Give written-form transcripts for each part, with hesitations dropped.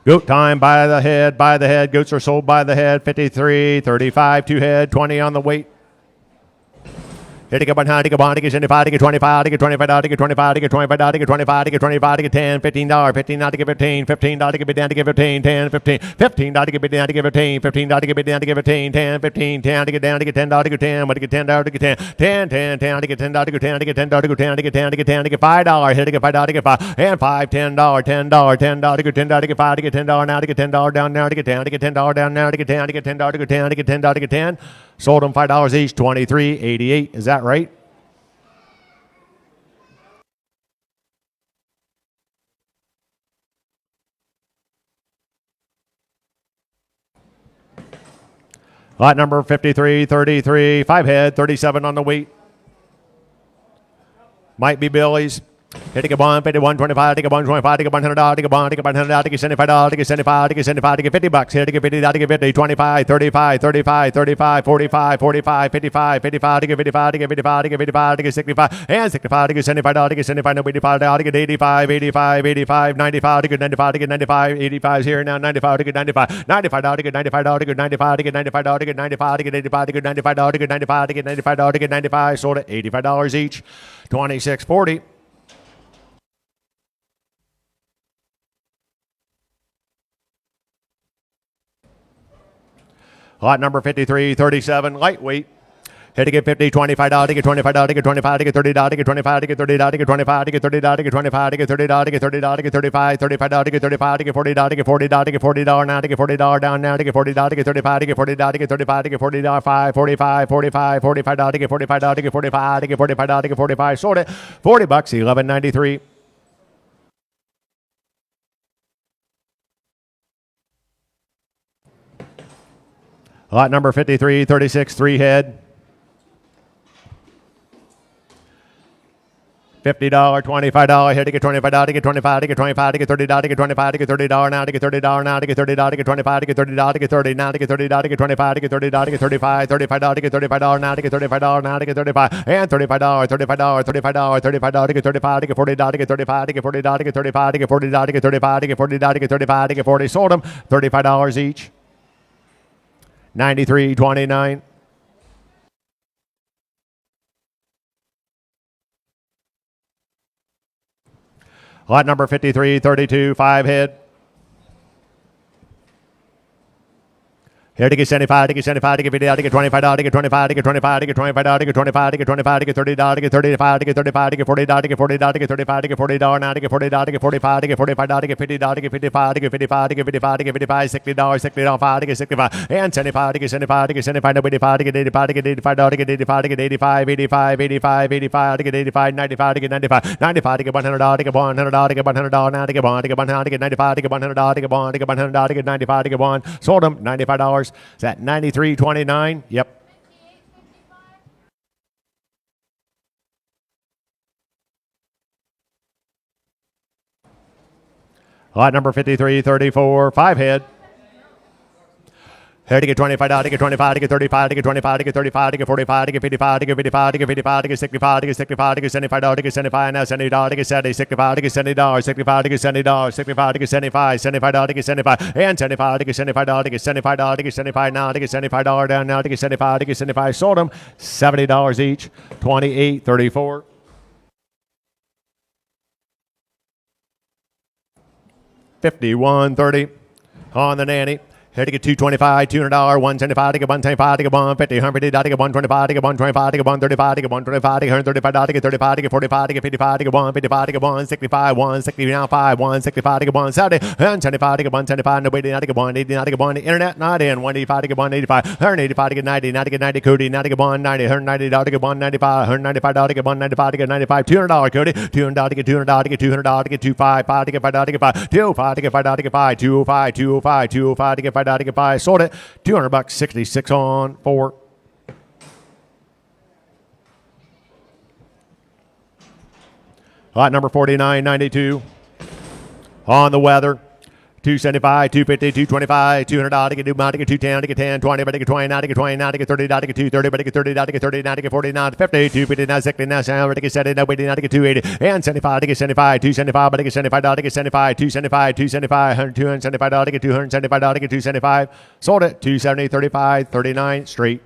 Goat time by the head, by the head. Goats are sold by the head. 53, 35, two head, 20 on the weight. Hit a button, take a bond, take a 75, take a 25, take a 25, take a 25, take a 25, take a 25, take a 25, take a 10, $15, $15, take a 15, $15, take a bit down, take a 15, 10, 15, $15, take a bit down, take a 15, $15, take a bit down, take a 15, 10, 15, 10, take it down, take a $10, take a 10, what take a $10, take a 10, 10, 10, 10, take a $10, take a 10, take a $10, take a 10, take a 10, take a 10, take a $5, hit a $5, take a 5, and 5, $10, $10, $10, take a $10, take a 5, take a $10, now take a $10 down, now take a 10, take a $10 down, now take a 10, take a $10, take a 10, take a $10, take a 10, sold them $5 each, $23.88, is that right? Lot number 53, 33, 5 head, 37 on the weight. Might be Billy's. Hit a bond, 51, 25, take a bond, 25, take a bond, $100, take a bond, take a bond, $100, take a $75, take a 75, take a 75, take a $50, hit a 50, take a 50, 25, 35, 35, 35, 45, 45, 55, 55, take a 55, take a 55, take a 55, take a 65, and 65, take a $75, take a 75, no 85, take a 85, 85, 85, 95, take a 95, take a 95, 85 is here now, 95, take a 95, 95, take a 95, take a 95, take a 95, take a 95, take a 85, take a 95, take a 95, take a 95, take a 95, sold at $85 each, $26.40. Lot number 53, 37, lightweight. Hit to get 50, $25, take a $25, take a $25, take a $30, take a $25, take a $30, take a $25, take a $30, take a $25, take a $30, take a $30, take a $35, $35, take a $35, take a $40, take a $40, take a $40 now, take a $40 down now, take a $40, take a $35, take a $40, take a $35, take a $40, 5, 45, 45, $45, take a $45, take a $45, take a $45, take a $45, sold it, $40, $11.93. Lot number 53, 36, 3 head. $50, $25, hit to get $25, take a $25, take a $25, take a $30, take a $25, take a $30 now, take a $30 now, take a $30, take a $25, take a $30, take a $30 now, take a $30, take a $25, take a $30, take a $35, $35, take a $35 now, take a $35 now, take a $35, and $35, $35, $35, $35, take a $35, take a $40, take a $35, take a $40, take a $35, take a $40, take a $35, take a $40, take a $35, take a $40, sold them $35 each. $93.29. Lot number 53, 32, 5 head. Here to get 75, take a 75, take a 50, take a 25, take a 25, take a 25, take a 25, take a 25, take a 25, take a 30, take a 35, take a 35, take a 40, take a 40, take a 35, take a 40 now, take a 40, take a 45, take a 45, take a 50, take a 55, take a 55, take a 55, take a 55, $60, $60, take a 65, and 75, take a 75, take a 75, 85, take a 85, take a 85, take a 85, take a 85, 85, 85, 85, take a 85, 95, take a 95, 95, take a $100, take a $100, take a $100 now, take a bond, take a $100, take a 95, take a $100, take a bond, take a $100, take a 95, take a bond, sold them $95. Is that $93.29? Yep. Lot number 53, 34, 5 head. Here to get $25, take a 25, take a 35, take a 25, take a 35, take a 45, take a 55, take a 55, take a 55, take a 65, take a 65, take a $75, take a 75, now $70, take a 70, 65, take a $70, 65, take a $70, 65, take a 75, $75, take a 75, and 75, take a $75, take a $75, take a 75 now, take a $75 down now, take a 75, take a 75, sold them $70 each, $28.34. $51.30 on the nanny. Here to get $225, $200, $175, take a $175, take a $150, $150, take a $125, take a $125, take a $135, take a $125, take a $135, take a $35, take a $45, take a $55, take a $155, take a $165, $160 now $5, $165, take a $170, $175, take a $175, no waiting, take a $180, now take a $1 internet not in, $185, take a $185, $185, take a $90, now take a $90 Cody, now take a $190, $190, take a $195, $195, take a $195, take a $95, $200 Cody, $200, take a $200, take a $200, take a $255, take a $5, take a $5, $205, take a $5, take a $5, $205, $205, $205, take a $5, take a $5, sold it $200, 66 on 4. Lot number 49.92 on the weather. 275, 250, 225, $200 to get $2 to get 210 to get 10, 20, but to get 20, now to get 20, now to get 30, now to get 230, but to get 30, now to get 30, now to get 40, now to 50, 250, now 60, now 70, to get 70, now 80, now to get 280, and 75 to get 75, 275, but to get 75, to get 75, 275, 275, 275 to get 275, to get 275, sold it, 270, 35, 39, straight.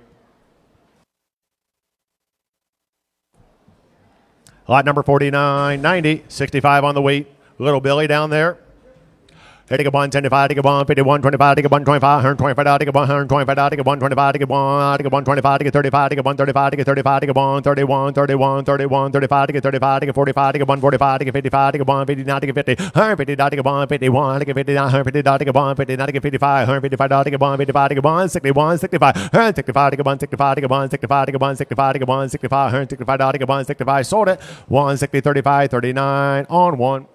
Lot number 49, 90, 65 on the weight. Little Billy down there. Here to get 175, to get 151, 25, to get 125, 125, to get 125, to get 125, to get 1, to get 125, to get 35, to get 135, to get 35, to get 131, 31, 31, 35, to get 35, to get 45, to get 145, to get 55, to get 159, to get 50, 150, to get 151, to get 59, 150, to get 159, to get 55, 155, to get 155, to get 161, 65, 165, to get 165, to get 165, to get 165, to get 165, 165, to get 165, sold it, 160, 35, 39 on one.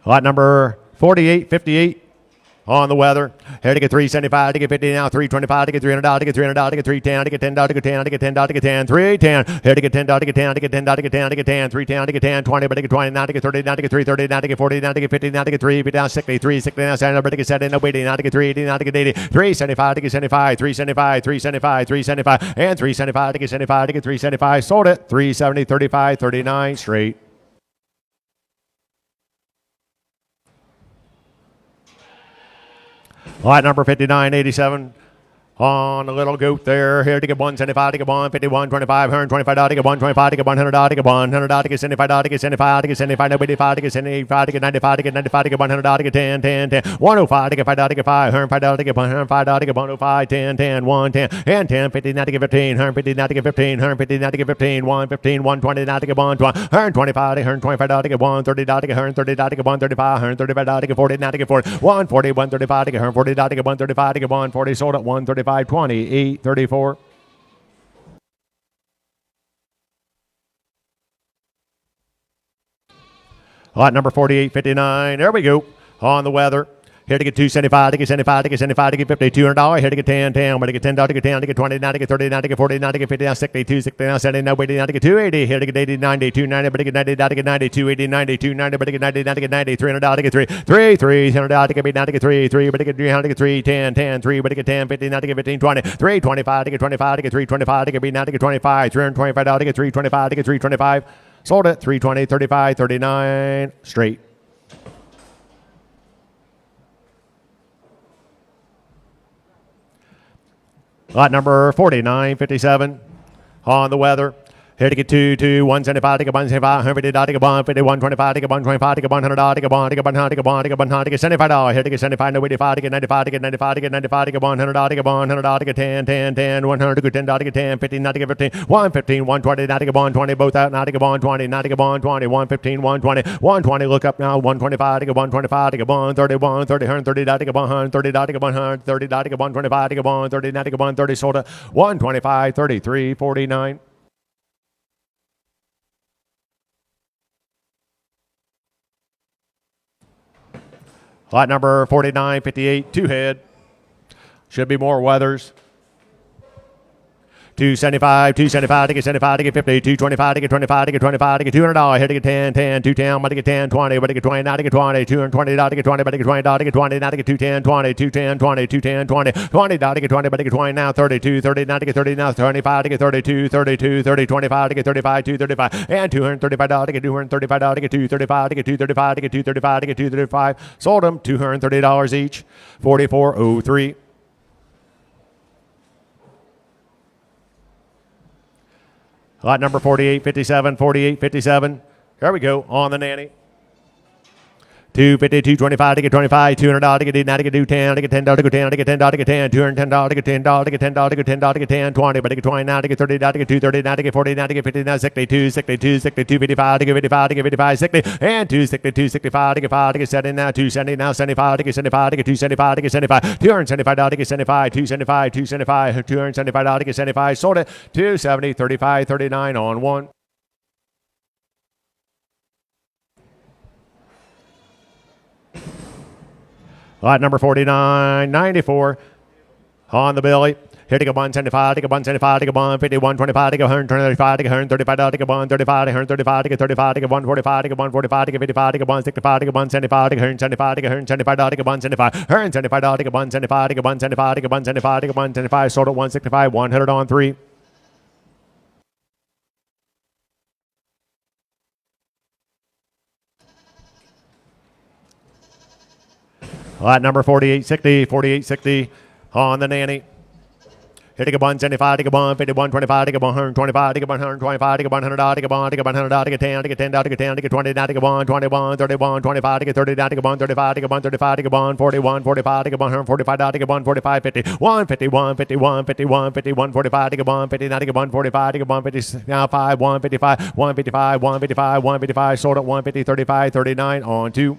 Lot number 48, 58 on the weather. Here to get 375, to get 50 now, 325, to get $300, to get $300, to get 310, to get $10, to get 10, to get $10, to get 10, 310. Here to get $10, to get 10, to get $10, to get 10, to get 10, 310, to get 10, 20, but to get 20, now to get 30, now to get 330, now to get 40, now to get 50, now to get 3, down 60, 360, now 70, but to get 70, now 80, now to get 380, now to get 80, 375, to get 75, 375, 375, 375, and 375, to get 75, to get 375, sold it, 370, 35, 39, straight. Lot number 5987 on the little goat there. Here to get 175, to get 151, 25, 125, to get 125, to get 100, to get 100, to get 75, to get 75, to get 75, no 85, to get 75, to get 95, to get 95, to get 100, to get 10, 10, 10, 105, to get 5, to get 5, 105, to get 105, to get 105, 10, 10, 110, and 10, 50, now to get 15, 150, now to get 15, 150, now to get 15, 115, 120, now to get 120, 125, 125, to get 130, to get 130, to get 135, 135, to get 40, now to get 40, 140, 135, to get 140, to get 135, to get 140, sold at 135. 20, 8, 34. Lot number 4859. There we go. On the weather. Here to get 275, to get 75, to get 75, to get 50, $200. Here to get 10, 10, to get 10, to get 10, to get 20, now to get 30, now to get 40, now to get 50, now 60, 260, now 70, now 80, now to get 280. Here to get 80, 90, 290, but to get 90, now to get 90, 280, 90, 290, but to get 90, now to get 90, $300, to get 3, 3, 300, to get now to get 3, 3, but to get 300, to get 3, 10, 10, 3, but to get 10, 50, now to get 15, 20, 325, to get 25, to get 325, to get B, now to get 25, $325, to get 325, to get 325. Sold it, 320, 35, 39, straight. Lot number 4957 on the weather. Here to get 175, to get 175, 150, to get 150, 125, to get 125, to get 100, to get 100, to get 100, to get 100, to get 100, to get $75. Here to get 75, no 85, to get 95, to get 95, to get 95, to get 100, to get 100, to get 10, 10, 10, 100, to get 10, to get 10, 15, not to get 15, 115, 120, not to get 120, both out, not to get 120, not to get 120, 115, 120, 120, look up now, 125, to get 125, to get 130, 130, 130, not to get 130, not to get 130, not to get 125, to get 130, not to get 130, sold at 125, 33, 49. Lot number 4958, two head. Should be more weathers. 275, 275, to get 75, to get 50, 225, to get 25, to get 25, to get $200. Here to get 10, 10, 210, but to get 10, 20, but to get 20, now to get 20, 220, to get 20, but to get 20, to get 20, now to get 210, 20, 210, 20, 210, 20, 20, to get 20, but to get 20, now 32, 30, now to get 30, now 25, to get 32, 32, 30, 25, to get 35, 235, and $235, to get $235, to get 235, to get 235, to get 235, to get 235. Sold them, $230 each, 4403. Lot number 4857, 4857. There we go, on the nanny. 250, 225, to get 25, $200, to get 9, to get 10, to get $10, to get 10, to get $10, to get 10, $210, to get $10, to get $10, to get $10, to get 10, 20, but to get 20, now to get 30, now to get 230, now to get 40, now to get 50, now 62, 62, 62, 55, to get 55, to get 55, 60, and 262, 65, to get 5, to get 70, now 270, now 75, to get 75, to get 275, to get 75, $275, to get 75, 275, 275, $275, to get 75, sold it, 270, 35, 39 on one. Lot number 4994 on the belly. Hitting a 175, take a 175, take a 151, 25, take a 125, take a 135, take a 135, take a 135, take a 35, take a 145, take a 145, take a 55, take a 165, take a 175, take a 175, take a 175, take a 175, 175, take a 175, take a 175, take a 175, take a 175, sold at 165, 100 on 3. Lot number 4860, 4860 on the nanny. Hitting a 175, take a 151, 25, take a 125, take a 125, take a 100, take a 1, take a 100, take a 10, take a 10, take a 10, take a 20, take a 1, 21, 31, 25, take a 30, take a 135, take a 135, take a 141, 45, take a 145, take a 145, 50, 151, 51, 51, 51, 45, take a 150, take a 145, take a 150, now 5, 155, 155, 155, 155, sold at 150, 35, 39 on 2.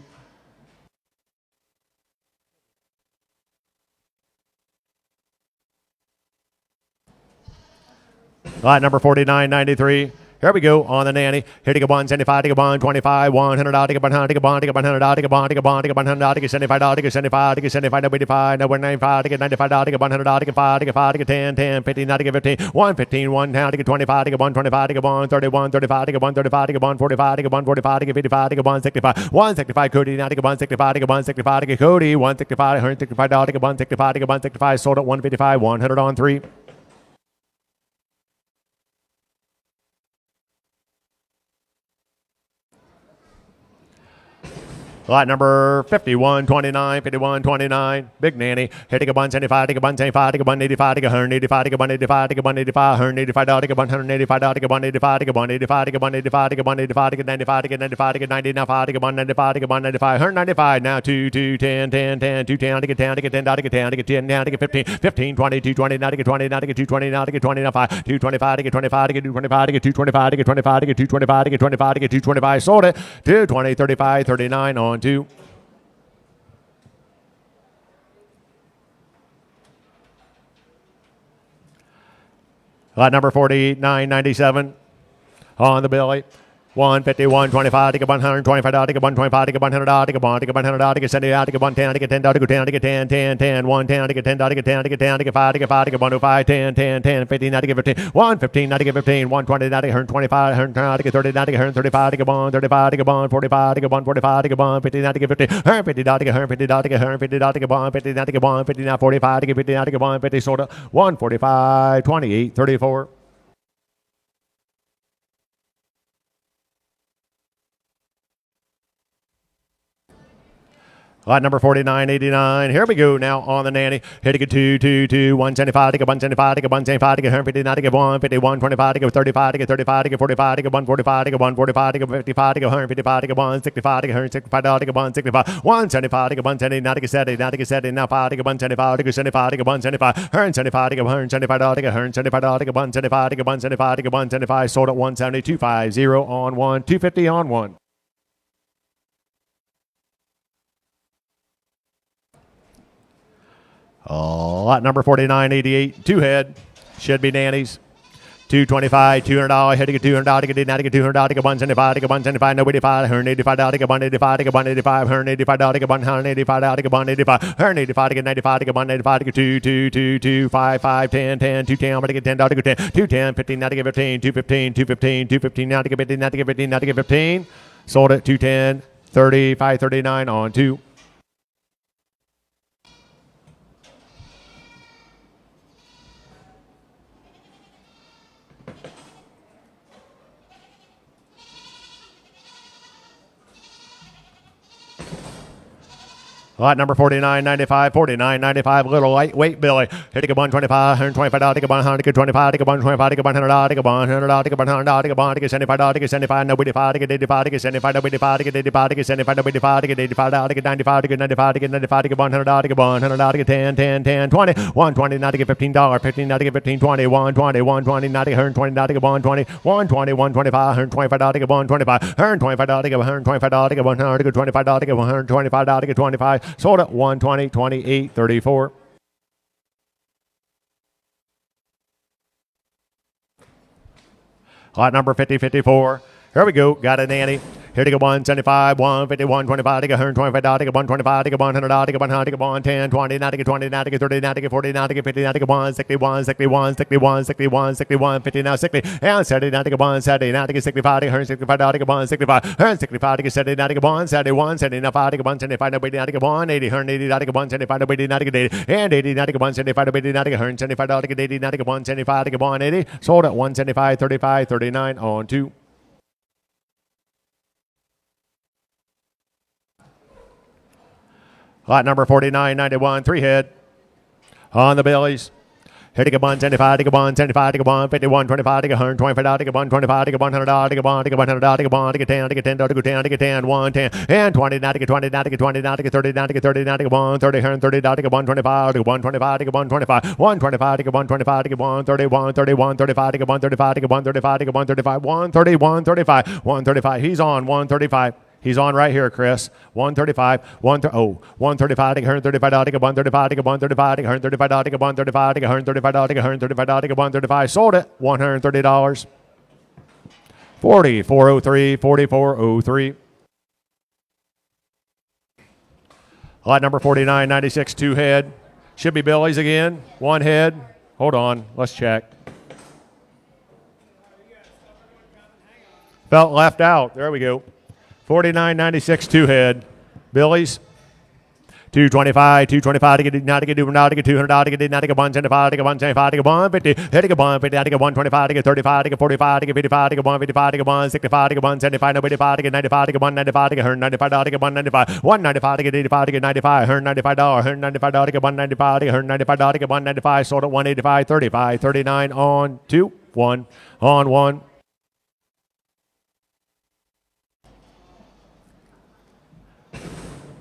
Lot number 4993. Here we go on the nanny. Hitting a 175, take a 125, 100, take a 100, take a 100, take a 100, take a 100, take a 100, take a 100, take a 75, take a 75, take a 75, take a 75, no 95, take a 95, take a 100, take a 5, take a 5, take a 10, 10, 15, take a 15, 115, 1 down, take a 25, take a 125, take a 131, 35, take a 135, take a 145, take a 145, take a 55, take a 165, 165, Cody, now take a 165, take a 165, take a Cody, 165, 165, take a 165, take a 165, sold at 155, 100 on 3. Lot number 5129, 5129, Big Nanny. Hitting a 175, take a 175, take a 185, take a 185, take a 185, take a 185, 185, take a 185, take a 185, take a 185, take a 185, take a 185, take a 95, take a 95, take a 95, take a 195, take a 195, 195, now 2, 2, 10, 10, 10, 2, 10, take a 10, take a 10, take a 10, take a 10, now take a 15, 15, 20, 220, now take a 20, now take a 220, now take a 20, now 5, 225, take a 25, take a 225, take a 225, take a 25, take a 225, take a 25, take a 225, sold it, 220, 35, 39 on 2. Lot number 4997 on the Billy. 150, 125, take a 125, take a 125, take a 100, take a 100, take a 100, take a 70, take a 110, take a 10, take a 10, take a 10, 10, 10, 110, take a 10, take a 10, take a 10, take a 5, take a 5, take a 105, 10, 10, 10, 15, take a 15, 115, take a 15, 120, take a 125, 130, take a 30, take a 135, take a 135, take a 145, take a 145, take a 150, take a 50, 150, take a 150, take a 150, take a 150, take a 150, 45, take a 50, take a 150, sold at 145, 28, 34. Lot number 4989. Here we go now on the nanny. Hitting a 2, 2, 2, 175, take a 175, take a 175, take a 150, take a 150, 125, take a 35, take a 35, take a 45, take a 145, take a 145, take a 55, take a 155, take a 165, take a 165, take a 165, 175, take a 170, now take a 70, now take a 70, now 5, take a 175, take a 75, take a 175, 175, take a 175, take a 175, take a 175, take a 175, take a 175, sold at 170, 250 on 1, 250 on 1. Lot number 4988, 2 head, should be nannies. 225, $200, hitting a $200, take a $200, take a $200, take a 175, take a 175, no 85, $185, take a 185, take a 185, $185, take a 185, take a 185, $185, take a 95, take a 185, take a 2, 2, 2, 2, 5, 5, 10, 10, 210, take a $10, take a 10, 210, 15, now take a 15, 215, 215, 215, now take a 15, now take a 15, now take a 15, sold at 210, 30, 539 on 2. Lot number 4995, 4995, little lightweight Billy. Hitting a 125, 125, take a 100, take a 25, take a 125, take a 100, take a 100, take a 100, take a 100, take a 75, take a 75, no 85, take a 85, take a 75, no 85, take a 85, take a 75, no 85, take a 85, take a 95, take a 95, take a 95, take a 100, take a 100, take a 10, 10, 10, 20, 120, now take a $15, 15, now take a 15, 20, 120, 120, now take a 120, now take a 120, 120, 125, 125, take a 125, 125, take a 125, take a 100, take a 25, take a 125, take a 25, sold at 120, 28, 34. Lot number 5054. Here we go. Got a nanny. Here to go 175, 150, 125, to get $125, to get 125, to get $100, to get $100, to get 110, 20, now to get 20, now to get 30, now to get 40, now to get 50, now to get 161, 61, 61, 61, 61, 50, now 60, and 70, now to get 170, now to get 65, to get $165, to get 165, 165, to get 70, now to get 170, 170, now 5, to get 175, now 80, now to get 180, 180, now to get 175, now 80, now to get 80, and 80, now to get 175, now 80, now to get $175, to get 80, now to get 175, to get 180, sold at 175, 35, 39 on 2. Lot number 4991, 3 head on the billies. Here to get 175, to get 175, to get 150, 125, to get 125, to get 125, to get $100, to get 1, to get $100, to get 1, to get 10, to get 10, to get 10, to get 10, 110, and 20, now to get 20, now to get 20, now to get 30, now to get 30, now to get 130, 130, now to get 125, to get 125, to get 125, 125, to get 125, to get 130, 130, 135, to get 135, to get 135, to get 135, 130, 135, 135. He's on 135. He's on right here, Chris. 135, 135, to get $135, to get 135, to get 135, to get $135, to get 135, to get $135, to get $135, to get 135. Sold it, $130. 4403, 4403. Lot number 4996, 2 head. Should be Billy's again. 1 head. Hold on, let's check. Felt left out. There we go. 4996, 2 head. Billy's. 225, 225 to get now to get now to get $200 to get now to get 175 to get 175 to get 150 to get 150 to get 125 to get 35 to get 45 to get 55 to get 155 to get 165 to get 175 to get 85 to get 95 to get 195 to get $195 to get 195 195 to get 85 to get 95 $195 $195 to get 195 to get $195 to get 195 sold at 185 35 39 on 2 1 on 1.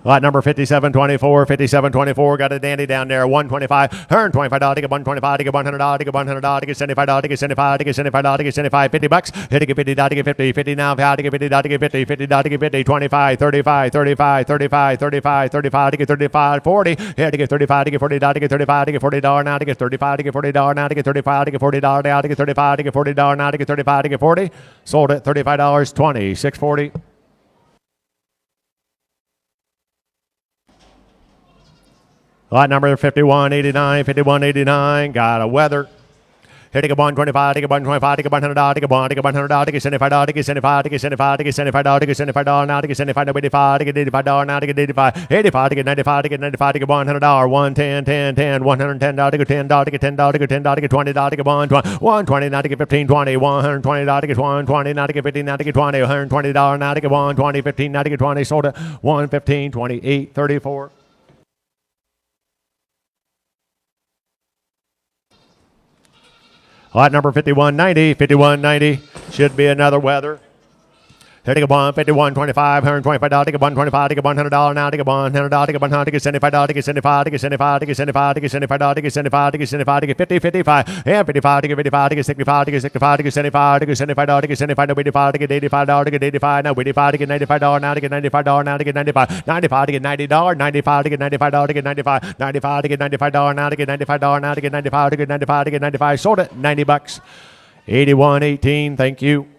Lot number 5724, 5724, got a dandy down there, 125, $125 to get 125 to get $100 to get $100 to get $75 to get $75 to get $75 to get $75, $50, hit to get $50 to get 50, 50 now, how to get $50 to get 50, $50 to get 50, 25, 35, 35, 35, 35, 35 to get 35, 40, hit to get 35 to get $40 to get 35 to get $40 now to get 35 to get $40 now to get 35 to get $40 now to get 35 to get $40 now to get 35 to get 40, sold at $35, 20, 640. Lot number 5189, 5189, got a weather. Here to get 125, to get 125, to get $100, to get 1, to get $100, to get $75, to get $75, to get $75, to get $75, to get $75, now to get $75, to get $85, to get $85, now to get $85, 85, to get $95, to get $95, to get $100, 110, 10, 10, $110, to get $10, to get $10, to get $10, to get $20, to get 120, 120, now to get 15, 20, $120, to get 120, now to get 15, now to get 20, $120, now to get 120, 15, now to get 20, sold at 115, 28, 34. Lot number 5190, 5190, should be another weather. Here to get 151, 25, $125 to get 125 to get $100 now to get $100 to get $100 to get $75 to get $75 to get $75 to get $75 to get $75 to get $75 to get $75 to get 50, 55, and 55 to get 55 to get 65 to get 65 to get 75 to get $75 to get 75 to 85 to get $85 to get 85 now 85 to get $95 now to get $95 now to get 95 95 to get $90 95 to get $95 to get 95 95 to get $95 now to get $95 now to get 95 to get 95 to get 95 sold it $90 81.18 thank you.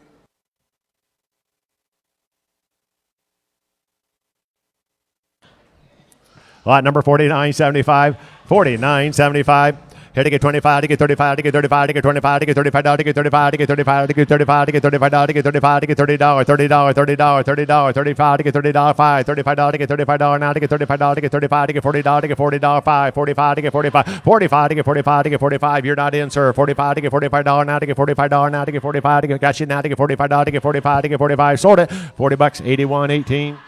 Lot number 4975, 4975. Here to get 25 to get 35 to get 35 to get 25 to get 35 to get 35 to get 35 to get 35 to get 35 to get 35 to get $30 $30 $30 $30 35 to get $30 5 $35 to get $35 now to get $35 to get 35 to get $40 to get $40 5 45 to get 45 45 to get 45 to get 45 you're not in sir 45 to get $45 now to get $45 now to get 45 to get got you now to get $45 to get 45 to get 45 sold it $40 81.18.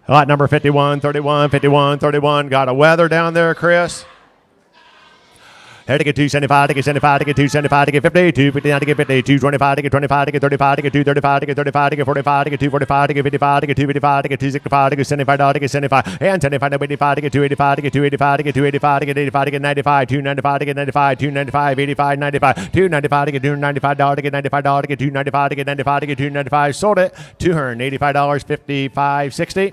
Lot number 51, 31, 51, 31. Got a weather down there, Chris. Here to get 275 to get 75 to get 275 to get 50, 259 to get 50, 225 to get 25 to get 35 to get 235 to get 35 to get 45 to get 245 to get 55 to get 255 to get 265 to get $75 to get 75 and 75 to 85 to get 285 to get 285 to get 285 to get 85 to get 95, 295 to get 95, 295, 85, 95, 295 to get $295 to get $95 to get 295 to get 95 to get 295 sold it $285 55 60.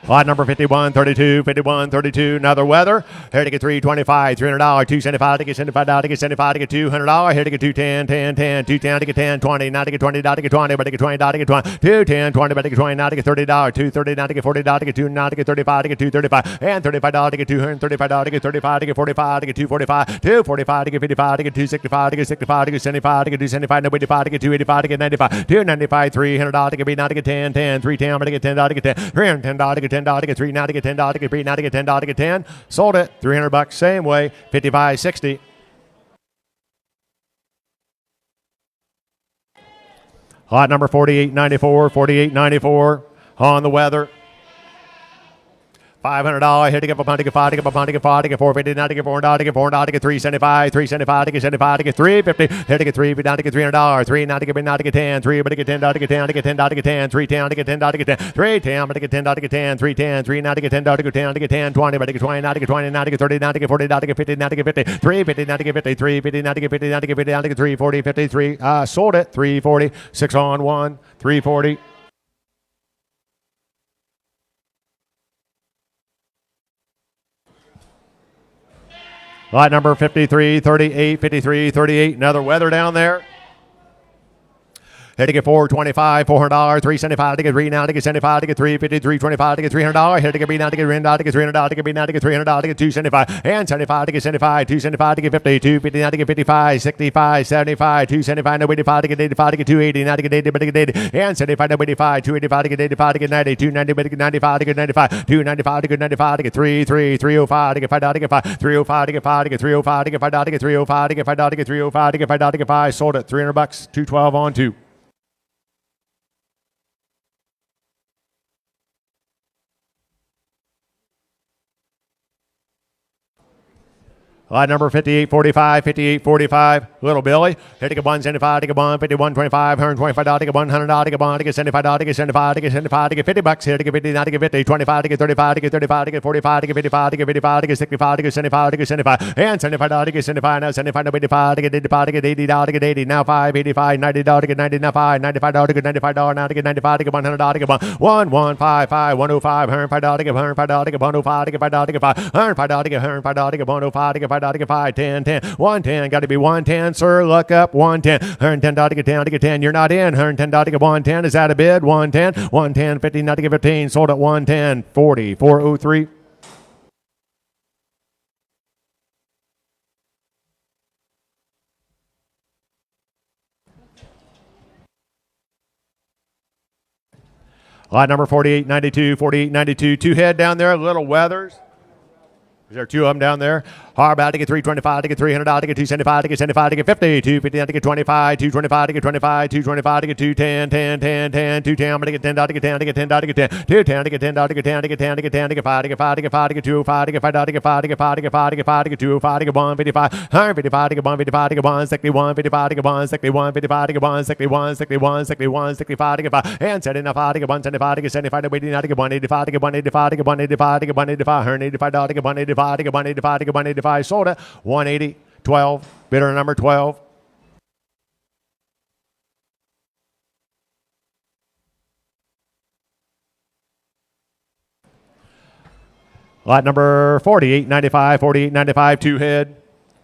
Lot number 51, 32, 51, 32. Another weather. Here to get $325, $300, $275 to get $75, to get $75 to get $200. Here to get $210, $10, $10, $210 to get $10, $20, now to get $20, to get $20, but to get $20, to get $20, $210, $20, but to get $20, now to get $30, $230, now to get $40, to get $2, now to get $35, to get $235, and $35 to get $235, to get $35, to get $45, to get $245, $245 to get $55, to get $265, to get $65, to get $75, to get $275, no $85, to get $285, to get $95, $295, $300 to get $8, now to get $10, $10, $310, but to get $10, to get $10, $310 to get $10, to get $3, now to get $10, to get $3, now to get $10, to get $10. Sold it, $300, same way, $55.60. Lot number 4894, 4894 on the weather. $500 here to get $5, to get $5, to get $5, to get $5, to get $450, now to get $4, to get $4, to get $375, $375 to get $75, to get $350, here to get $3, down to get $300, $3, now to get $10, $3, but to get $10, to get $10, to get $10, to get $10, $3, to get $10, to get $10, $3, but to get $10, to get $10, $3, $3, now to get $10, to get $10, to get $10, $20, but to get $20, now to get $20, now to get $30, now to get $40, now to get $50, now to get $50, $350, now to get $50, $350, now to get $50, now to get $50, now to get $340, $53, sold it, $340, 6 on 1, $340. Lot number 53, 38, 53, 38. Another weather down there. Here to get $425, $400, $375 to get $3, now to get $75 to get $350, $325 to get $300. Here to get B, now to get $300 to get $300 to get B, now to get $300 to get $275 and $75 to get $75, $275 to get $50, $250 now to get $55, $65, $75, $275 no $85 to get $85 to get $280, now to get $80 but to get $80 and $75 no $85, $285 to get $85 to get $90, $290 but to get $95 to get $95, $295 to get $95 to get $305 to get $5 to get $5, $305 to get $5 to get $305 to get $5 to get $305 to get $5 to get $305 to get $5 to get $5. Sold it, $300, $212 on 2. Lot number 5845, 5845. Little Billy. Here to get 175, to get 15125, $125 to get $100 to get $1 to get $75 to get $75 to get $75 to get $50. Here to get 50, now to get 50, 25 to get 35 to get 35 to get 45 to get 55 to get 55 to get 65 to get 75 to get 75 and $75 to get 75 now 75 to 85 to get 85 to get $80 to get 80 now 585 $90 to get 90 now 5 $95 to get $95 now to get 95 to get $100 to get 1155 $105 $105 to get $105 to get $105 to get $5 to get $5 $105 to get $105 to get $105 to get $5 to get 5 10 10 110 got to be 110 sir, look up 110 $110 to get 10 to get 10 you're not in $110 to get 110 is that a bid 110 110 50 not to get 15 sold at 110 40 403. Lot number 4892, 4892, two head down there, Little Weathers. Is there two of them down there? Hardbound to get 325 to get $300 to get 275 to get 75 to get 50, 250 to get 25, 225 to get 25, 225 to get 210, 10, 10, 10, 210 to get 10 to get 10 to get 10 to get 10, 210 to get 10 to get 10 to get 10 to get 10 to get 5 to get 5 to get 5 to get 205 to get 5 to get 5 to get 5 to get 5 to get 5 to get 205 to get 155, 155 to get 155 to get 161, 55 to get 161, 55 to get 161, 61, 61, 65 to get 5 and 75 to get 175 to get 75 to get 185 to get 185 to get 185 to get 185 to get 185, $185 to get 185 to get 185 to get 185. Sold it 180 12 bidder number 12. Lot number 4895, 4895, two head.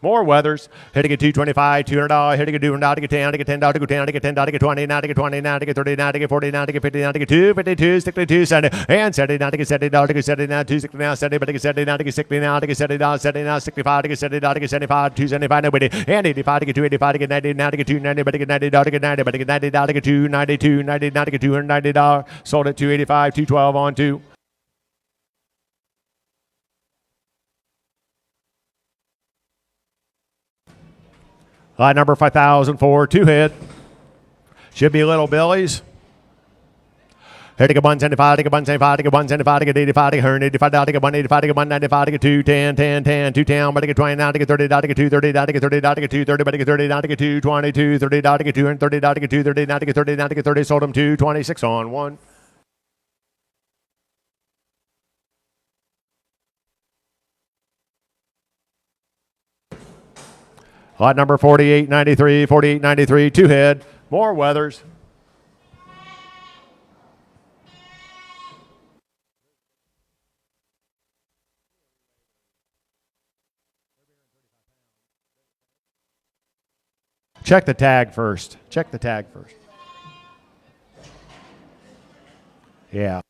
More Weathers. Here to get 225, $200. Here to get $200 to get 10 to get 10 to get 10 to get 10 to get 20 now to get 20 now to get 30 now to get 40 now to get 50 now to get 252 62 70 and 70 now to get 70 now to get 70 now 260 now 70 but to get 70 now to get 60 now to get 70 now 70 now 65 to get 70 now to get 75 275 nobody and 85 to get 285 to get 90 now to get 290 but to get 90 now to get 90 but to get 90 now to get 292 90 now to get $290. Sold at 285 212 on 2. Lot number 5004, two head. Should be Little Billy's. Here to get 175 to get 175 to get 175 to get 85 to get 185 to get 185 to get 195 to get 210 10 10 210 but to get 20 now to get 30 to get 230 to get 30 to get 230 but to get 30 now to get 222 30 to get 230 to get 230 now to get 30 now to get 30 sold them 226 on 1. Lot number 4893, 4893, two head. More Weathers. Check the tag first. Check the tag first. Yeah.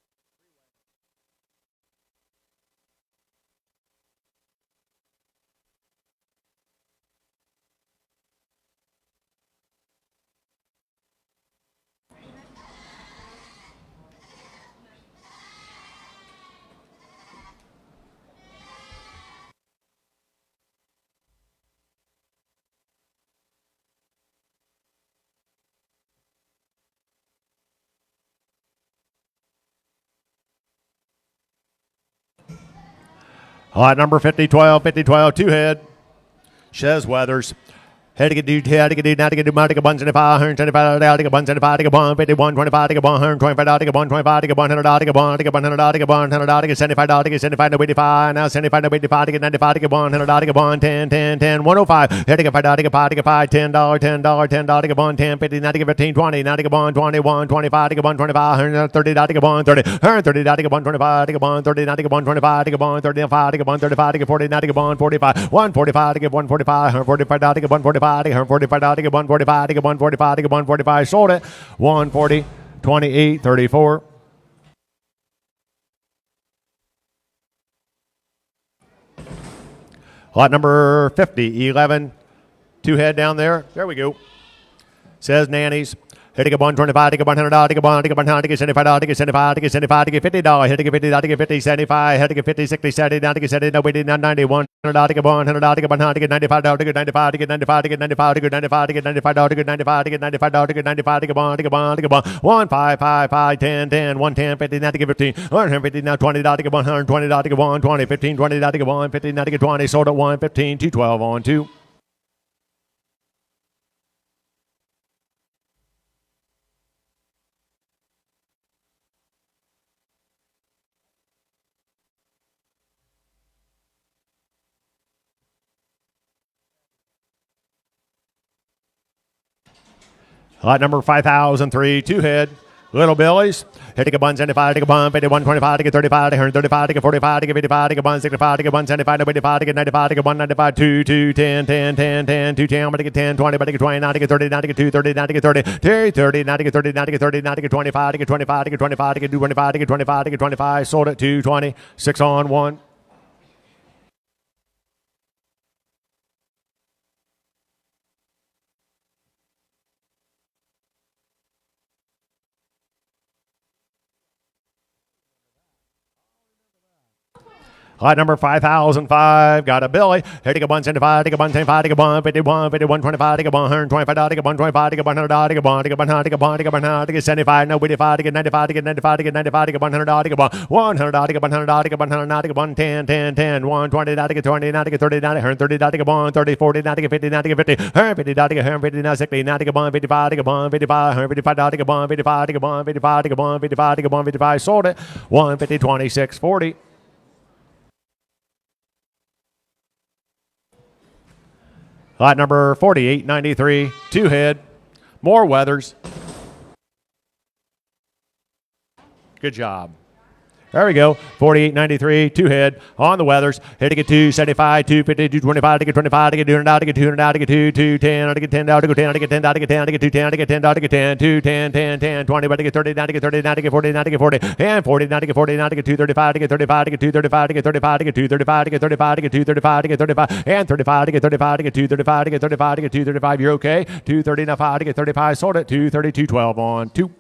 Lot number 5012, 5012, two head. Shez Weathers. Head to get do, head to get do, now to get do, to get 175, 175, to get 175, to get 151, 25, to get 125, to get 125, to get 100, to get 100, to get 100, to get 100, to get 75, to get 75, to 85, now 75, to 85, to get 95, to get 100, to get 110, 10, 10, 105, head to get 5, to get 5, to get 5, $10, $10, $10, to get 110, 50, now to get 15, 20, now to get 121, 25, to get 125, 130, to get 130, 130, to get 125, to get 130, now to get 125, to get 135, to get 135, to get 40, now to get 145, 145, to get 145, 145, to get 145. 145 to get 145 to get 145 to get 145. Sold it. 140, 28, 34. Lot number 50, 11. Two head down there. There we go. Says Nannies. Hit to get 125, to get 100, to get 100, to get 100, to get 75, to get 75, to get 75, to get $50. Hit to get 50, to get 50, 75, hit to get 50, 60, 70, down to get 70, no, we did not 91. $100 to get 100, to get 100, to get $95, to get 95, to get 95, to get 95, to get 95, to get $95, to get 95, to get $95, to get 95, to get 1, to get 1, to get 1, 1, 5, 5, 5, 10, 10, 110, 50, now to get 15, 150, now $20, to get 120, to get 120, 15, 20, to get 150, now to get 20, sold at 115, 212 on 2. Lot number 5003, two head. Little Billies. Hit to get 175, to get 150, 125, to get 35, to get 135, to get 45, to get 55, to get 165, to get 175, to get 85, to get 95, to get 195, 2, 2, 10, 10, 10, 10, 2, 10, to get 10, 20, to get 20, now to get 30, now to get 2, 30, now to get 30, 30, now to get 30, now to get 30, now to get 25, to get 25, to get 25, to get 25, to get 25, to get 25, sold at 220, 6 on 1. Lot number 5005, got a Billy. Here to get 175, to get 175, to get 151, 125, to get 125, to get 125, to get 100, to get 1, to get 100, to get 100, to get 100, to get 75, no 85, to get 95, to get 95, to get 95, to get 100, to get 100, to get 100, to get 100, now to get 110, 10, 10, 120, now to get 20, now to get 30, now to get 130, now to get 130, 40, now to get 50, now to get 50, 150, now to get 150, now 60, now to get 155, to get 155, 155, now to get 155, to get 155, to get 155, to get 155, sold it, 150, 26, 40. Lot number 4893, two head, more Weathers. Good job. There we go. 4893, two head on the Weathers. Hit to get 275, 250, 225, to get 25, to get 200, to get 200, to get 2, 210, to get 10, to get 10, to get 10, to get 10, to get 210, to get 10, to get 10, 210, 10, 10, 20, to get 30, now to get 30, now to get 40, now to get 40, and 40, now to get 40, now to get 235, to get 35, to get 235, to get 35, to get 235, to get 35, to get 235, to get 35, and 35, to get 35, to get 235, to get 35, to get 235. You're okay. 230, now 5 to get 35. Sold it. 232, 12 on 2.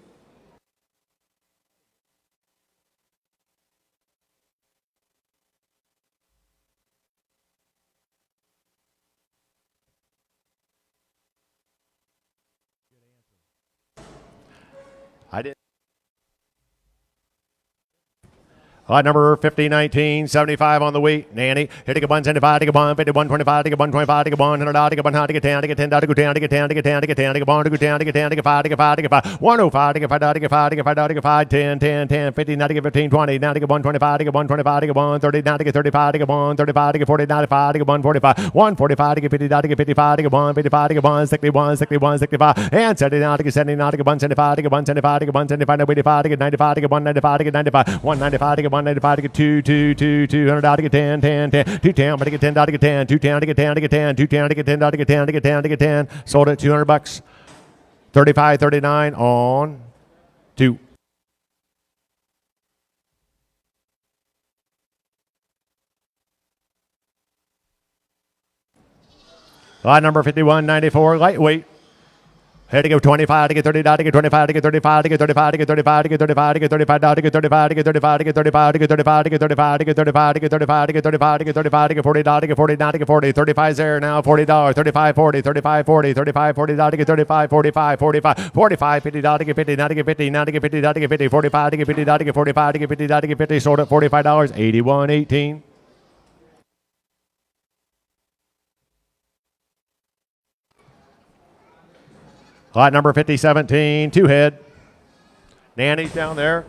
I did. Lot number 5019, 75 on the week. Nanny. Hit to get 175, to get 150, 125, to get 125, to get 100, to get 100, to get 10, to get 10, to get 10, to get 10, to get 10, to get 10, to get 1, to get 10, to get 10, to get 5, to get 5, to get 5, 105, to get 5, to get 5, to get 5, to get 5, 10, 10, 10, 50, now to get 15, 20, now to get 125, to get 125, to get 130, now to get 35, to get 135, to get 40, 95, to get 145, 145, to get 50, now to get 55, to get 155, to get 160, 160, 165, and 70, now to get 70, now to get 175, to get 175, to get 175, to get 85, to get 95, to get 195, to get 95, 195, to get 195 to get 2, 2, 2, 200 to get 10, 10, 10, 210 to get 10 to get 10, 210 to get 10 to get 10, 210 to get 10 to get 10 to get 10 to get 10. Sold it $200. 35.39 on 2. Lot number 5194, lightweight. Had to go 25 to get 30 to get 25 to get 35 to get 35 to get 35 to get 35 to get 35 to get 35 to get 35 to get 35 to get 35 to get 35 to get 35 to get 35 to get 35 to get 35 to get 40 to get 40 to get 40 35 there now $40 35 40 35 40 35 40 to get 35 45 45 45 50 to get 50 to get 50 now to get 50 to get 50 45 to get 50 to get 45 to get 50 to get 50 sold at $45 81.18. Lot number 5017, 2 head. Nanny's down there.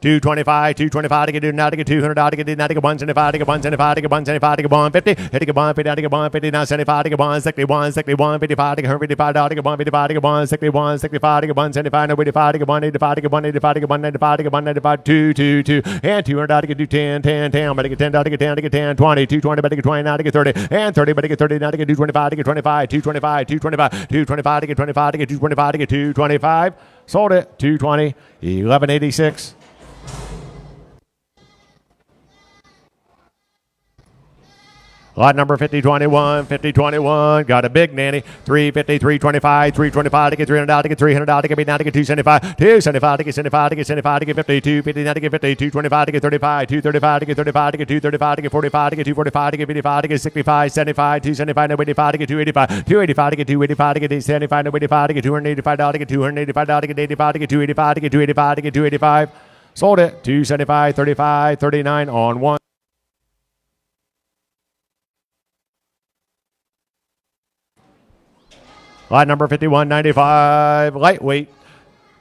225 to get 2 now to get 200 to get now to get 175 to get 175 to get 175 to get 150 hit to get 150 to get 150 now 75 to get 161 61 55 to get 155 to get 155 to get 161 65 to get 175 no 85 to get 185 to get 185 to get 195 to get 195 2 2 2 and 200 to get 210 10 10 but to get 10 to get 10 to get 10 20 220 but to get 20 now to get 30 and 30 but to get 30 now to get 225 to get 25 225 225 225 to get 25 to get 225 to get 225 sold it 220 1186. Lot number 5021, got a big nanny. 350, 325, 325 to get 300 to get 300 to get me now to get 275, 275 to get 75 to get 75 to get 50, 250 now to get 50, 225 to get 35, 235 to get 35 to get 235 to get 45 to get 245 to get 55 to get 65, 75, 275 no 85 to get 285, 285 to get 285 to get 75 no 85 to get 285 to get 285 to get 85 to get 285 to get 285 to get 285. Sold it 275, 35, 39 on 1. Lot number 5195, lightweight.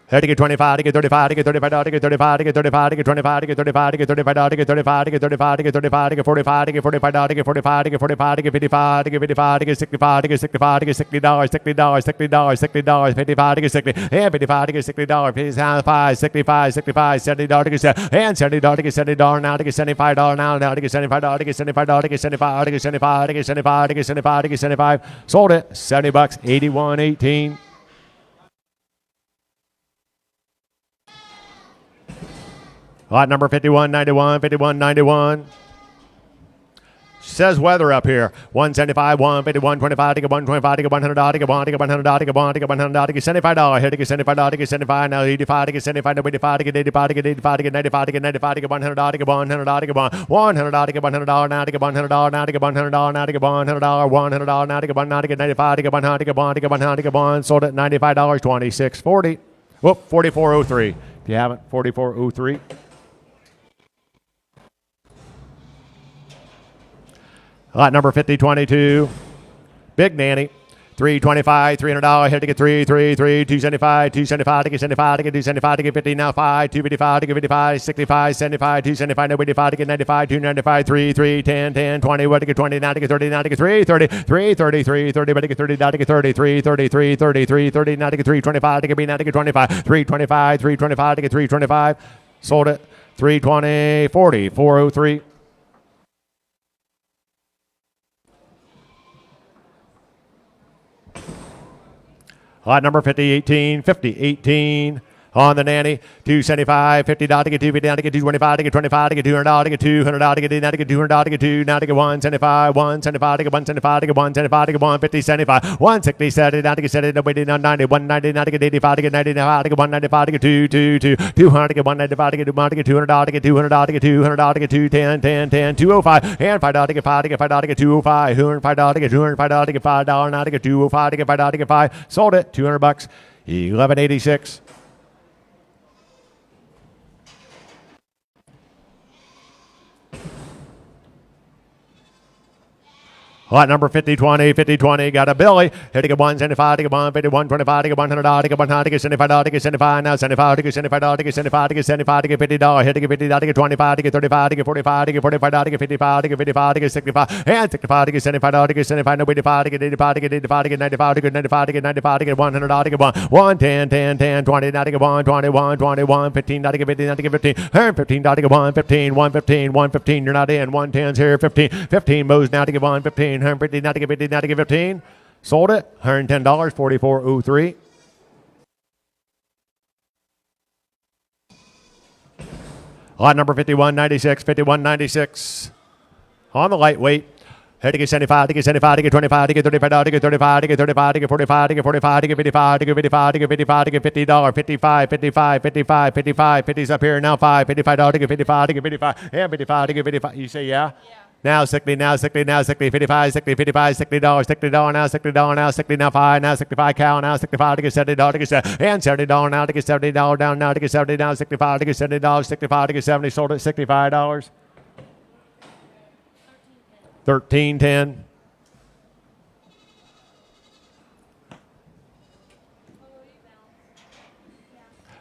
Had to get 25 to get 35 to get 35 to get 35 to get 35 to get 25 to get 35 to get 35 to get 35 to get 35 to get 35 to get 45 to get 45 to get 45 to get 45 to get 55 to get 55 to get 65 to get 65 to get $60 $60 55 to get 60 and 55 to get $60 55 65 65 $70 to get 70 and $70 to get $70 now to get $75 now to get $75 to get $75 to get $75 to get $75 to get $75 to get $75 to get $75 sold it $70 81.18. Lot number 5191. Says weather up here. 175, 150, 125 to get 125 to get 100 to get 1 to get 100 to get 1 to get 100 to get $75. Here to get $75 to get 75 now 85 to get 75 no 85 to get 85 to get 85 to get 95 to get 95 to get 100 to get 100 to get 100 to get $100 now to get $100 now to get $100 now to get $100 $100 now to get 1 now to get 95 to get 100 to get 1 to get 100 to get 1 sold at $95 26.40. Whoop 44.03. If you haven't 44.03. Lot number 5022, big nanny. 325, $300, hit to get 3, 3, 3, 275, 275 to get 75 to get 275 to get 50, now 5, 255 to get 55, 65, 75, 275, no 85 to get 95, 295, 3, 3, 10, 10, 20, what to get 20, now to get 30, now to get 3, 30, 3, 30, 3, 30, but to get 30, now to get 30, 3, 30, 3, 30, 3, 30, now to get 325 to get me, now to get 25, 325, 325 to get 325, sold it, 320, 40, 403. Lot number 5018 on the nanny. 275, $50 to get 250 now to get 225 to get 25 to get $200 to get 200 to get now to get 200 to get 2 now to get 175 175 to get 175 to get 175 to get 150 75 160 70 now to get 70 nobody now 90 190 now to get 85 to get 95 to get 195 to get 200 to get 195 to get 200 to get 200 to get 200 to get 200 to get 210 10 10 205 and $5 to get 5 to get 5 to get 205 $105 to get $205 to get $5 now to get 205 to get 5 to get 5 sold it $200 1186. Lot number 50-20, 50-20, got a Billy. Hitting a 175, hitting a 151, 25, hitting a 100, hitting a 100, hitting a 75, hitting a 75, now 75, hitting a 75, hitting a 75, hitting a 75, hitting a $50, hitting a 50, hitting a 25, hitting a 35, hitting a 45, hitting a 45, hitting a 55, hitting a 55, hitting a 65, and 65, hitting a 75, hitting a 75, no 85, hitting a 85, hitting a 85, hitting a 95, hitting a 95, hitting a 95, hitting a 100, hitting a 1, 10, 10, 10, 20, hitting a 1, 21, 21, 15, hitting a 15, hitting a 15, 15, hitting a 1, 15, 115, 115, you're not in, 110's here, 15, 15 moves now to give 115, 150, now to give 50, now to give 15. Sold it, $110, 44.03. Lot number 51.96, 51.96. On the lightweight. Head to get 75, to get 75, to get 25, to get 35, to get 35, to get 35, to get 45, to get 45, to get 55, to get 55, to get 55, to get $50, 55, 55, 55, 55, 50's up here, now 5, $55 to get 55, to get 55, and 55 to get 55. You say yeah? Yeah. Now 60, now 60, now 60, 55, 60, 55, $60, $60 now, $60 now, 60 now 5, now 65 cow, now 65 to get $70 to get 70, and $70 now to get $70 down, now to get 70 down, 65 to get $70, 65 to get 70, sold at $65. 13.10.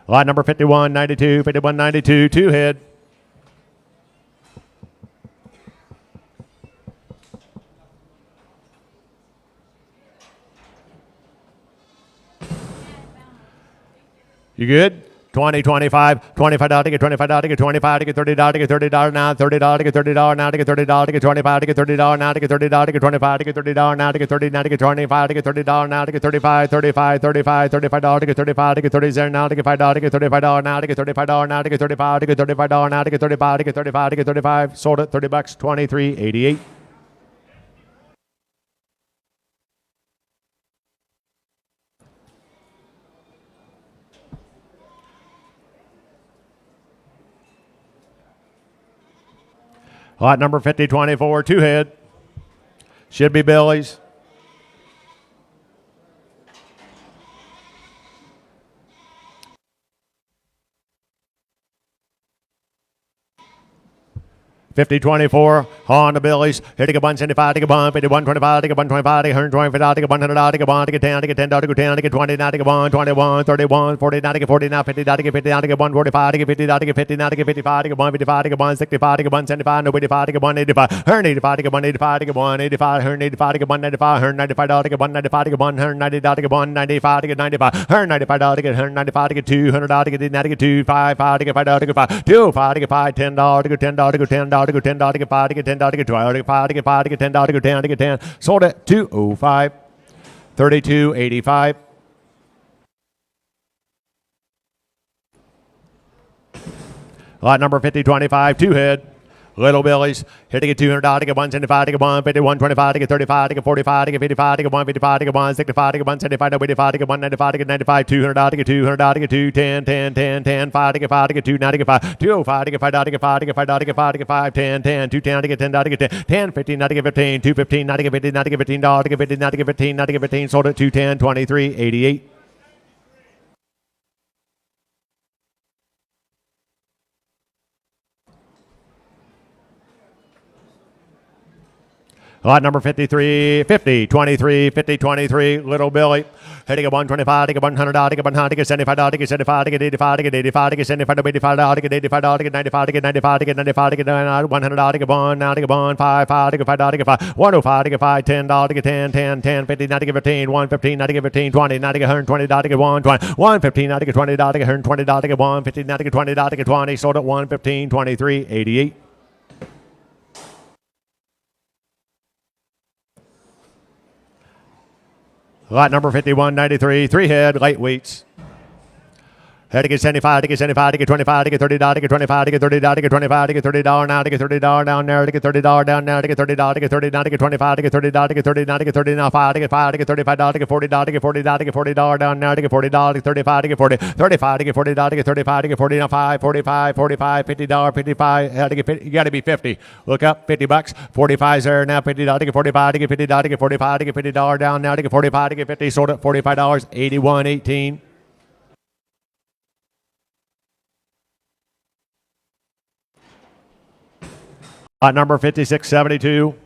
Lot number 51.92, 51.92, two head. You good? 20, 25, $25 to get $25 to get $25 to get $30 to get $30 now, $30 to get $30 now to get $30 to get $25 to get $30 now to get $30 to get $25 to get $30 now to get $30 now to get $25 to get $30 now to get $35, $35 to get $35 to get $30 now to get $5 to get $35 now to get $35 now to get $35 to get $35 now to get $35 to get $35 to get $35. Sold at $30, $23.88. Lot number 50-24, two head. Should be Billy's. $50-24 on the Billies. Hitting a 175, take a 1, 51, 25, take a 125, take a 125, take a 100, take a 1, take a 10, take a 10, take a 10, take a 20, now take a 1, 21, 31, 40, now take a 40, now 50, now take a 50, now take a 145, take a 50, now take a 50, now take a 55, take a 155, take a 165, take a 175, no 85, take a 185, 185, take a 185, take a 185, 185, take a 195, 195, take a 195, take a 190, take a 195, take a 95, 195, take a 195, take a 200, take a now take a 2, 5, 5, take a 5, take a 5, 2, 5, take a 5, $10, take a $10, take a $10, to go $10, to get $5, to get $10, to get $12, to get $5, to get $5, to get $10, to get $10, to get $10. Sold at $205, $32.85. Lot number 50-25, two head. Little Billies, hitting at $200, to get 175, to get 150, 125, to get 35, to get 45, to get 55, to get 155, to get 165, to get 175, to get 85, to get 195, to get 95, $200, to get 200, to get 2, 10, 10, 10, 10, 5, to get 5, to get 2, now to get 5, 205, to get 5, to get 5, to get 5, to get 5, to get 5, 10, 10, 210, to get 10, to get 10, 10, 15, now to get 15, 215, now to get 15, now to get $15, to get 15, now to get 15, now to get 15, sold at 210, 23.88. Lot number 53, 50, 23, 50, 23, Little Billy. Hitting at 125, to get 100, to get 100, to get 75, to get 75, to get 85, to get 85, to get 75, to get 85, to get 85, to get 95, to get 95, to get 95, to get 100, to get 1, now to get 1, 5, 5, to get 5, to get 5, 105, to get 5, $10, to get 10, 10, 10, 50, now to get 15, 115, now to get 15, 20, now to get 120, to get 1, 20, 115, now to get 20, to get 120, to get 115, now to get 20, to get 20, sold at 115, 23.88. Lot number 51.93, three head, light weights. Head to get 75, to get 75, to get 25, to get $30, to get 25, to get $30, to get 25, to get $30 now, to get $30 down there, to get $30 down there, to get $30, to get 30, now to get 25, to get $30, to get 30, now to get 30, now 5, to get 5, to get $35, to get $40, to get $40, to get $40 down there, to get $40, to get 35, to get 40, 35, to get $40, to get 35, to get 40, now 5, 45, 45, $50, 55, had to get 50, you got to be 50. Look up, $50, 45's there now, $50, to get 45, to get $50, to get 45, to get $50 down now, to get 45, to get 50, sold at $45, 81.18. Number 56.72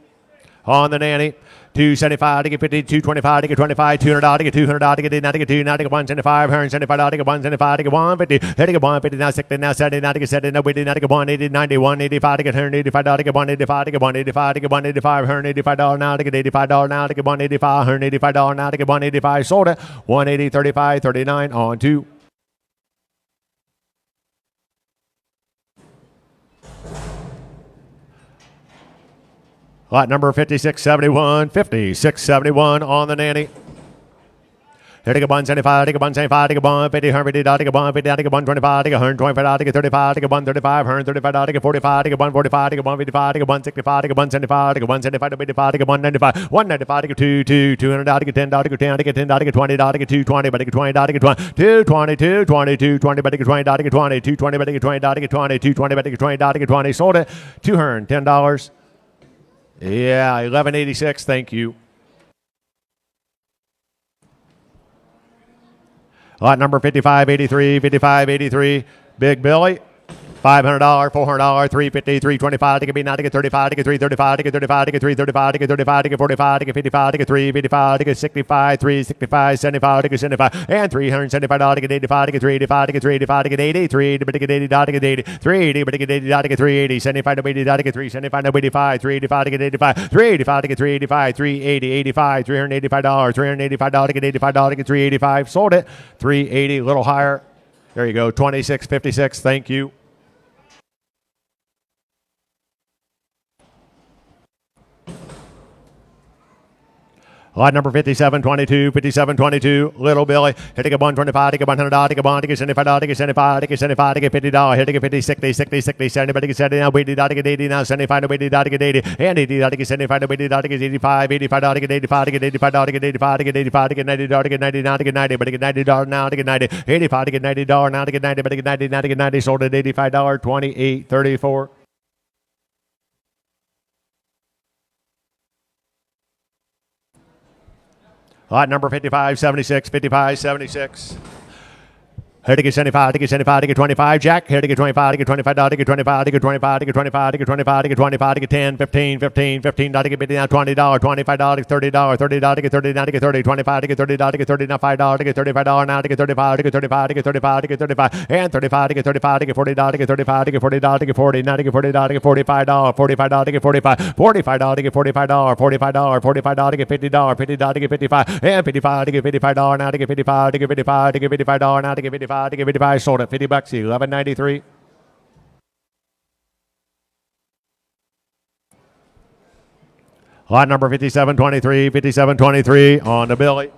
on the nanny. 275 to get 50, 225 to get 25, $200 to get 200 to get 90 to get 2, 90 to get 175, $175 to get 175 to get 150, 30 to get 150, now 60, now 70, now to get 70, now 80, now to get 180, 90, 185 to get $185 to get 185 to get 185 to get 185, $185 now to get $85 now to get 185, $185 now to get 185, sold it, 180, 35, 39, on to lot number 5671, 5671 on the nanny. Here to get 175, to get 175, to get 150, 150, to get 150, to get 125, to get 125, to get 35, to get 135, 135, to get 45, to get 145, to get 155, to get 165, to get 175, to get 175, to get 85, to get 195, 195, to get 2, 200, to get 10, to get 10, to get 10, to get 20, to get 220, but to get 20, to get 20, 220, 220, 220, but to get 20, to get 20, 220, but to get 20, to get 20, 220, but to get 20, to get 20, sold it, $210. Yeah, 1186. Thank you. Lot number 5583, 5583. Big Billy. $500, $400, $350, $325 to get B9 to get 35 to get 335 to get 35 to get 335 to get 35 to get 45 to get 55 to get 355 to get 65, 365, 75 to get 75, and $375 to get 85 to get 385 to get 385 to get 80, 380 to get 80 to get 80, 380 to get 80 to get 380, 75 to 80 to get 375 to 85, 385 to get 85, 385 to get 385, 380, 85, $385, $385 to get $85 to get 385, sold it, 380, a little higher. There you go, 2656. Thank you. Lot number 5722, 5722, Little Billy. Here to get 125, to get 100, to get 1, to get 75, to get 75, to get 75, to get $50. Here to get 50, 60, 60, 60, 70, to get 70, now 80, to get 80, now 75, to 80, to get 80, and 80, to get 75, to 80, to get 85, 85, to get 85, to get 85, to get 85, to get 85, to get 90, to get 90, now to get 90, but to get $90 now to get 90, 85 to get $90 now to get 90, but to get 90, now to get 90, sold at $85, 28.34. Lot number 5576, 5576. Here to get 75, to get 75, to get 25, Jack. Here to get 25, to get 25, to get 25, to get 25, to get 25, to get 25, to get 25, to get 10, 15, 15, 15, to get 50, now $20, $25, to get $30, $30, to get 30, now to get 30, 25, to get $30, to get 30, now $5, to get $35, now to get 35, to get 35, to get 35, to get 35, and 35, to get 35, to get $40, to get 35, to get $40, to get 40, now to get $40, to get $45, $45, to get 45, $45, to get $45, $45, $45, to get $50, $50, to get 55, and 55, to get $55, now to get 55, to get 55, to get $55, now to get 55. To get 55, sold at $50, $11.93. Lot number 5723, 5723 on the Billy.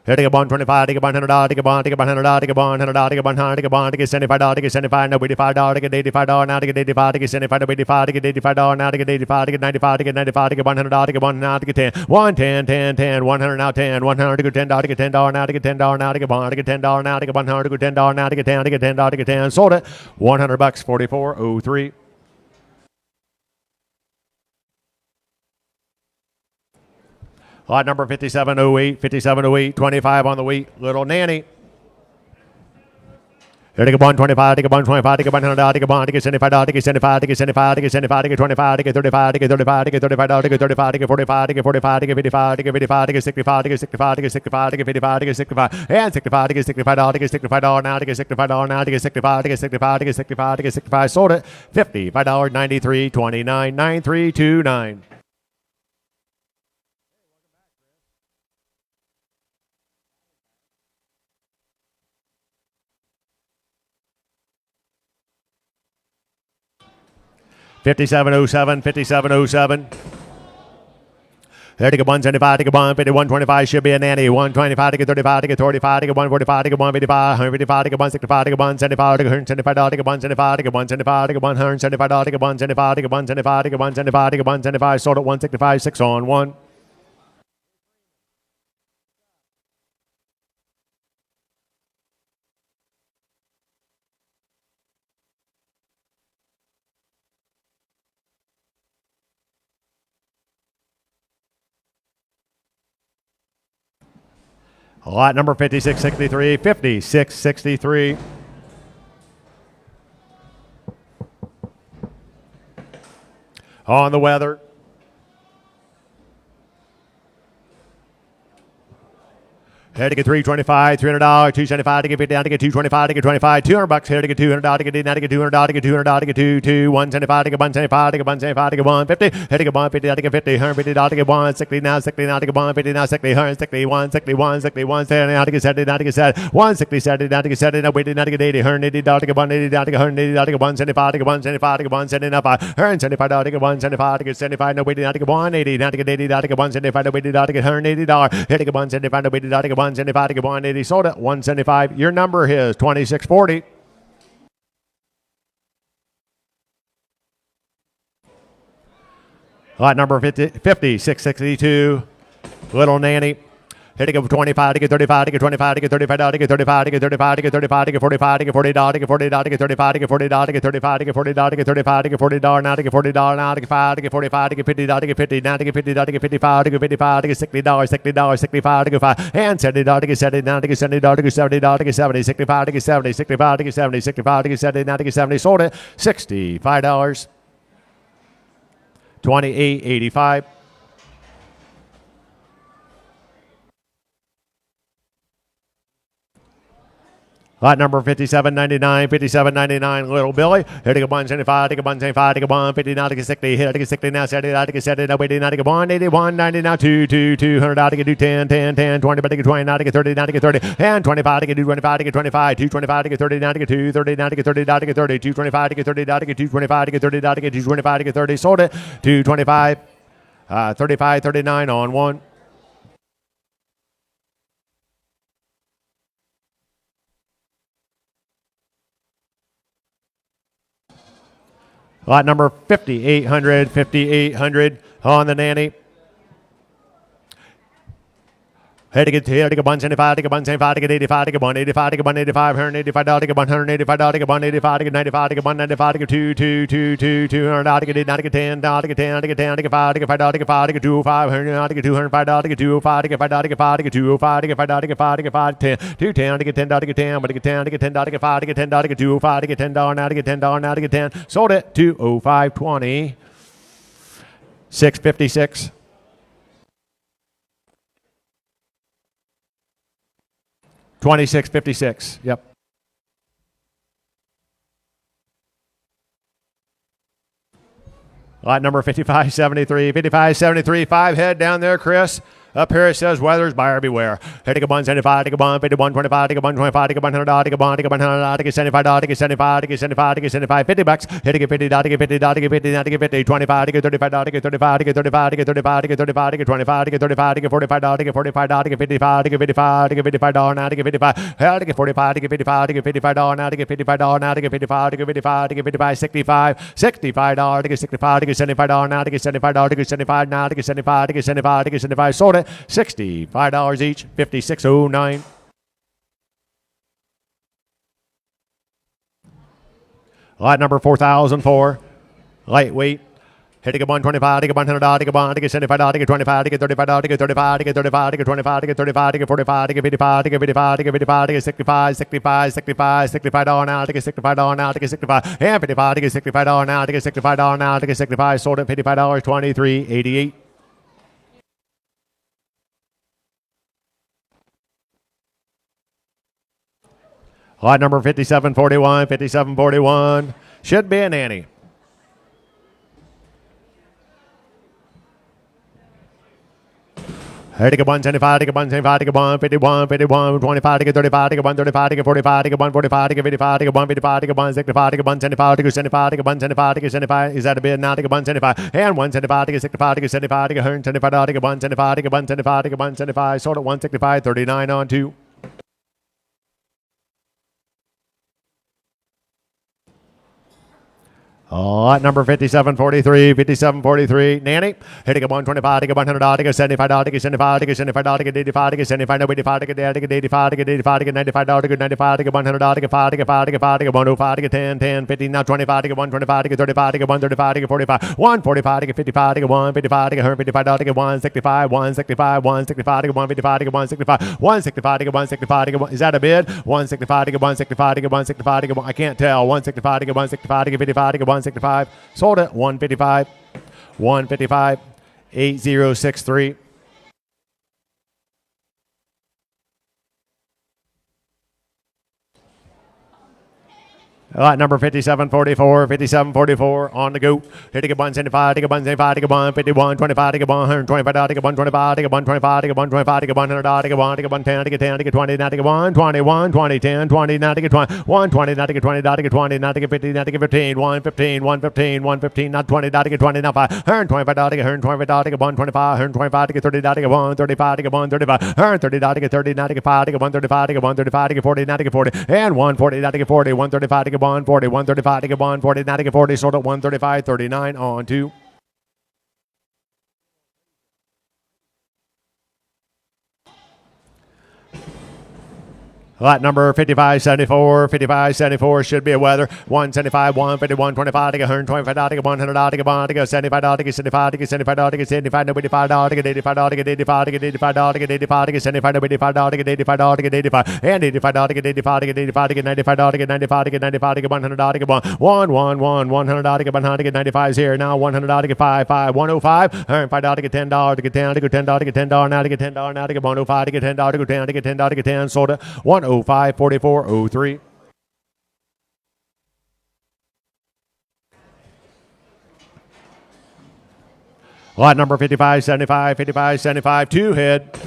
Here to get 125, to get 100, to get 1, to get 100, to get 100, to get 100, to get 1, to get 75, to get 75, now $85, to get $85, now to get 85, to get 75, to 85, to get $85, now to get 85, to get 95, to get 95, to get 100, to get 1, now to get 10, 1, 10, 10, 10, 100, now 10, 100, to get $10, to get $10, now to get $10, now to get 1, to get $10, now to get 100, to get $10, now to get 10, to get $10, to get 10, sold it, $100, $44.03. Lot number 5708, 5708, 25 on the wheat, Little Nanny. Here to get 125, to get 125, to get 100, to get 1, to get 75, to get 75, to get 75, to get 75, to get 25, to get 35, to get 35, to get 35, to get 35, to get 45, to get 45, to get 55, to get 55, to get 65, to get 65, to get 65, to get 55, to get 65, and 65, to get $65, to get $65, now to get $65, now to get 65, to get 65, to get 65, to get 65, sold it, $55.93, 29, 9329. $57.07, $57.07. There to get 175, to get 150, 125 should be a nanny. 125 to get 35, to get 35, to get 145, to get 155, 155 to get 165, to get 175, to get 175, to get 175, to get 175, to get 175, to get 175, to get 175, to get 175, to get 175, sold at 165, 6 on 1. Lot number 5663, 5663. On the weather. Here to get $325, $300, $275 to get 50 down to get $225 to get 25, $200 here to get $200 to get 90 to get $200 to get $200 to get 2, $175 to get 175 to get 175 to get 150, here to get 150 to get 50, $150 to get 160 now 60 now to get 150 now 60, 160, 160, 160, 170 now to get 70 now to get 70, 160, 70 now to get 70 now 80 now to get 80, $180 to get 180 down to get 180 down to get 175 to get 175 to get 175, $175 to get 175 to get 75 now 80 now to get 180 now to get 80 down to get 175 now 80 down to get $180, here to get 175 now 80 down to get 175 to get 180, sold at 175. Your number is 2640. Lot number 50 662. Little Nanny. Hitting up 25 to get 35 to get 25 to get 35 to get 35 to get 35 to get 35 to get 45 to get $40 to get 40 to get 35 to get $40 to get 35 to get $40 to get 35 to get $40 now to get $40 now to get 5 to get 45 to get $50 to get 50 now to get $50 to get 55 to get 55 to get $60 65 to get 5 and $70 to get 70 now to get $70 to get $70 to get 70 65 to get 70 65 to get 70 65 to get 70 now to get 70 sold it $65 $28.85. Lot number 5799, Little Billy. Here to get 175, to get 175, to get 150, now to get 60, here to get 60, now 70, now to get 70, now 80, now to get 180, 190, now 200, now to get 10, 20, but to get 20, now to get 30, now to get 30, and 25 to get 25 to get 25, 225 to get 30, now to get 230, now to get 30, now to get 30, 225 to get 30, now to get 225 to get 30, now to get 225 to get 30, sold it, 225, 35, 39 on one. Lot number 5800 on the Nanny. Here to get 175, to get 175, to get 85, to get 185, to get 185, $185 to get $185 to get 185 to get 95 to get 195 to get 200 to get 8 to get 10 to get 10 to get 10 to get 5 to get 5 to get 5 to get 205 $100 to get $205 to get 205 to get 5 to get 5 to get 205 to get 5 to get 5 to get 5 10 210 to get 10 to get 10 but to get 10 to get 10 to get 5 to get 10 to get 205 to get $10 now to get $10 now to get 10 sold it 205.20 656. $26.56. Yep. Lot number 5573. 5 head down there, Chris. Up here it says weather's buyer beware. Here to get 175, to get 150, 125, to get 125, to get $100, to get 100, to get $100, to get $75, to get 75, to get 75, to get 75, $50. Here to get $50, to get $50, to get $50, to get $50, 25, to get $35, to get $35, to get $35, to get $35, to get $35, to get $25, to get $35, to get $45, to get $45, to get $55, to get $55, to get $55 now to get $55. Here to get $45, to get $55, to get $55 now to get $55 now to get $55, to get $55, to get $55, $65 to get $65, to get $75 now to get $75, to get $75 now to get $75, to get $75, to get $75 sold it. $65 each, $56.09. Lot number 4004, lightweight. Here to get 125, to get 100, to get 100, to get 75, to get 25, to get 35, to get 35, to get 35, to get 25, to get 35, to get 45, to get 55, to get 55, to get 55, to get 65, $65 now, to get $65 now, to get 65, and 55, to get $65 now, to get $65 now, to get 65, sold at $55, $23.88. Lot number 5741. Should be a Nanny. Here to get 175, to get 175, to get 151, 25, to get 35, to get 135, to get 45, to get 145, to get 55, to get 155, to get 165, to get 175, to get 75, to get 175, to get 75. Is that a bid now to get 175? And 175, to get 65, to get 75, to get 175, to get 175, to get 175, to get 175. Sold at 165, 39 on 2. Lot number 5743. Nanny. Here to get 125, to get 100, to get 75, to get 75, to get 75, to get 85, to get 75, to get 85, to get 85, to get 85, to get 95, to get 95, to get 100, to get 5, to get 5, to get 5, to get 105, to get 10, 15, now 25, to get 125, to get 35, to get 135, to get 45, 145, to get 55, to get 155, to get 155, to get 165, 165, 165, to get 155, to get 165, 165, to get 165, to get 1. Is that a bid? 165, to get 165, to get 165, to get 1. I can't tell. 165, to get 165, to get 55, to get 165. Sold at 155, 8063. Lot number 5744, 5744 on the go. Hit a 175, take a 175, take a 151, 25, take a 125, take a 125, take a 125, take a 125, take a 100, take a 1, take a 110, take a 10, take a 20, now take a 1, 21, 20, 10, 20, now take a 20, 120, now take a 20, now take a 20, now take a 50, now take a 15, 115, 115, 115, not 20, now take a 20, now 5, 125, take a 125, take a 125, 125, take a 30, now take a 135, take a 135, 130, now take a 30, now take a 5, take a 135, take a 135, take a 40, now take a 40, and 140, now take a 40, 135, take a 140, 135, take a 140, now take a 40, sold at 135, 39 on 2. Lot number 5574, 5574 should be a weather. 175, 151, 25, take a 125, take a 100, take a 1, take a 75, take a 75, take a 75, take a 75, take a 85, take a 85, take a 85, take a 85, take a 85, take a 75, take a 85, take a 85, take a 85, and 85, take a 85, take a 85, take a 95, take a 95, take a 95, take a 100, take a 100, take a 100, take a 95 is here now. 100, take a 5, 105, 105, take a $10, take a 10, take a $10, take a $10, now take a $10, now take a 105, take a $10, take a 10, take a $10, take a 10, sold at 105, 44, 03. Lot number 5575, 5575, two head.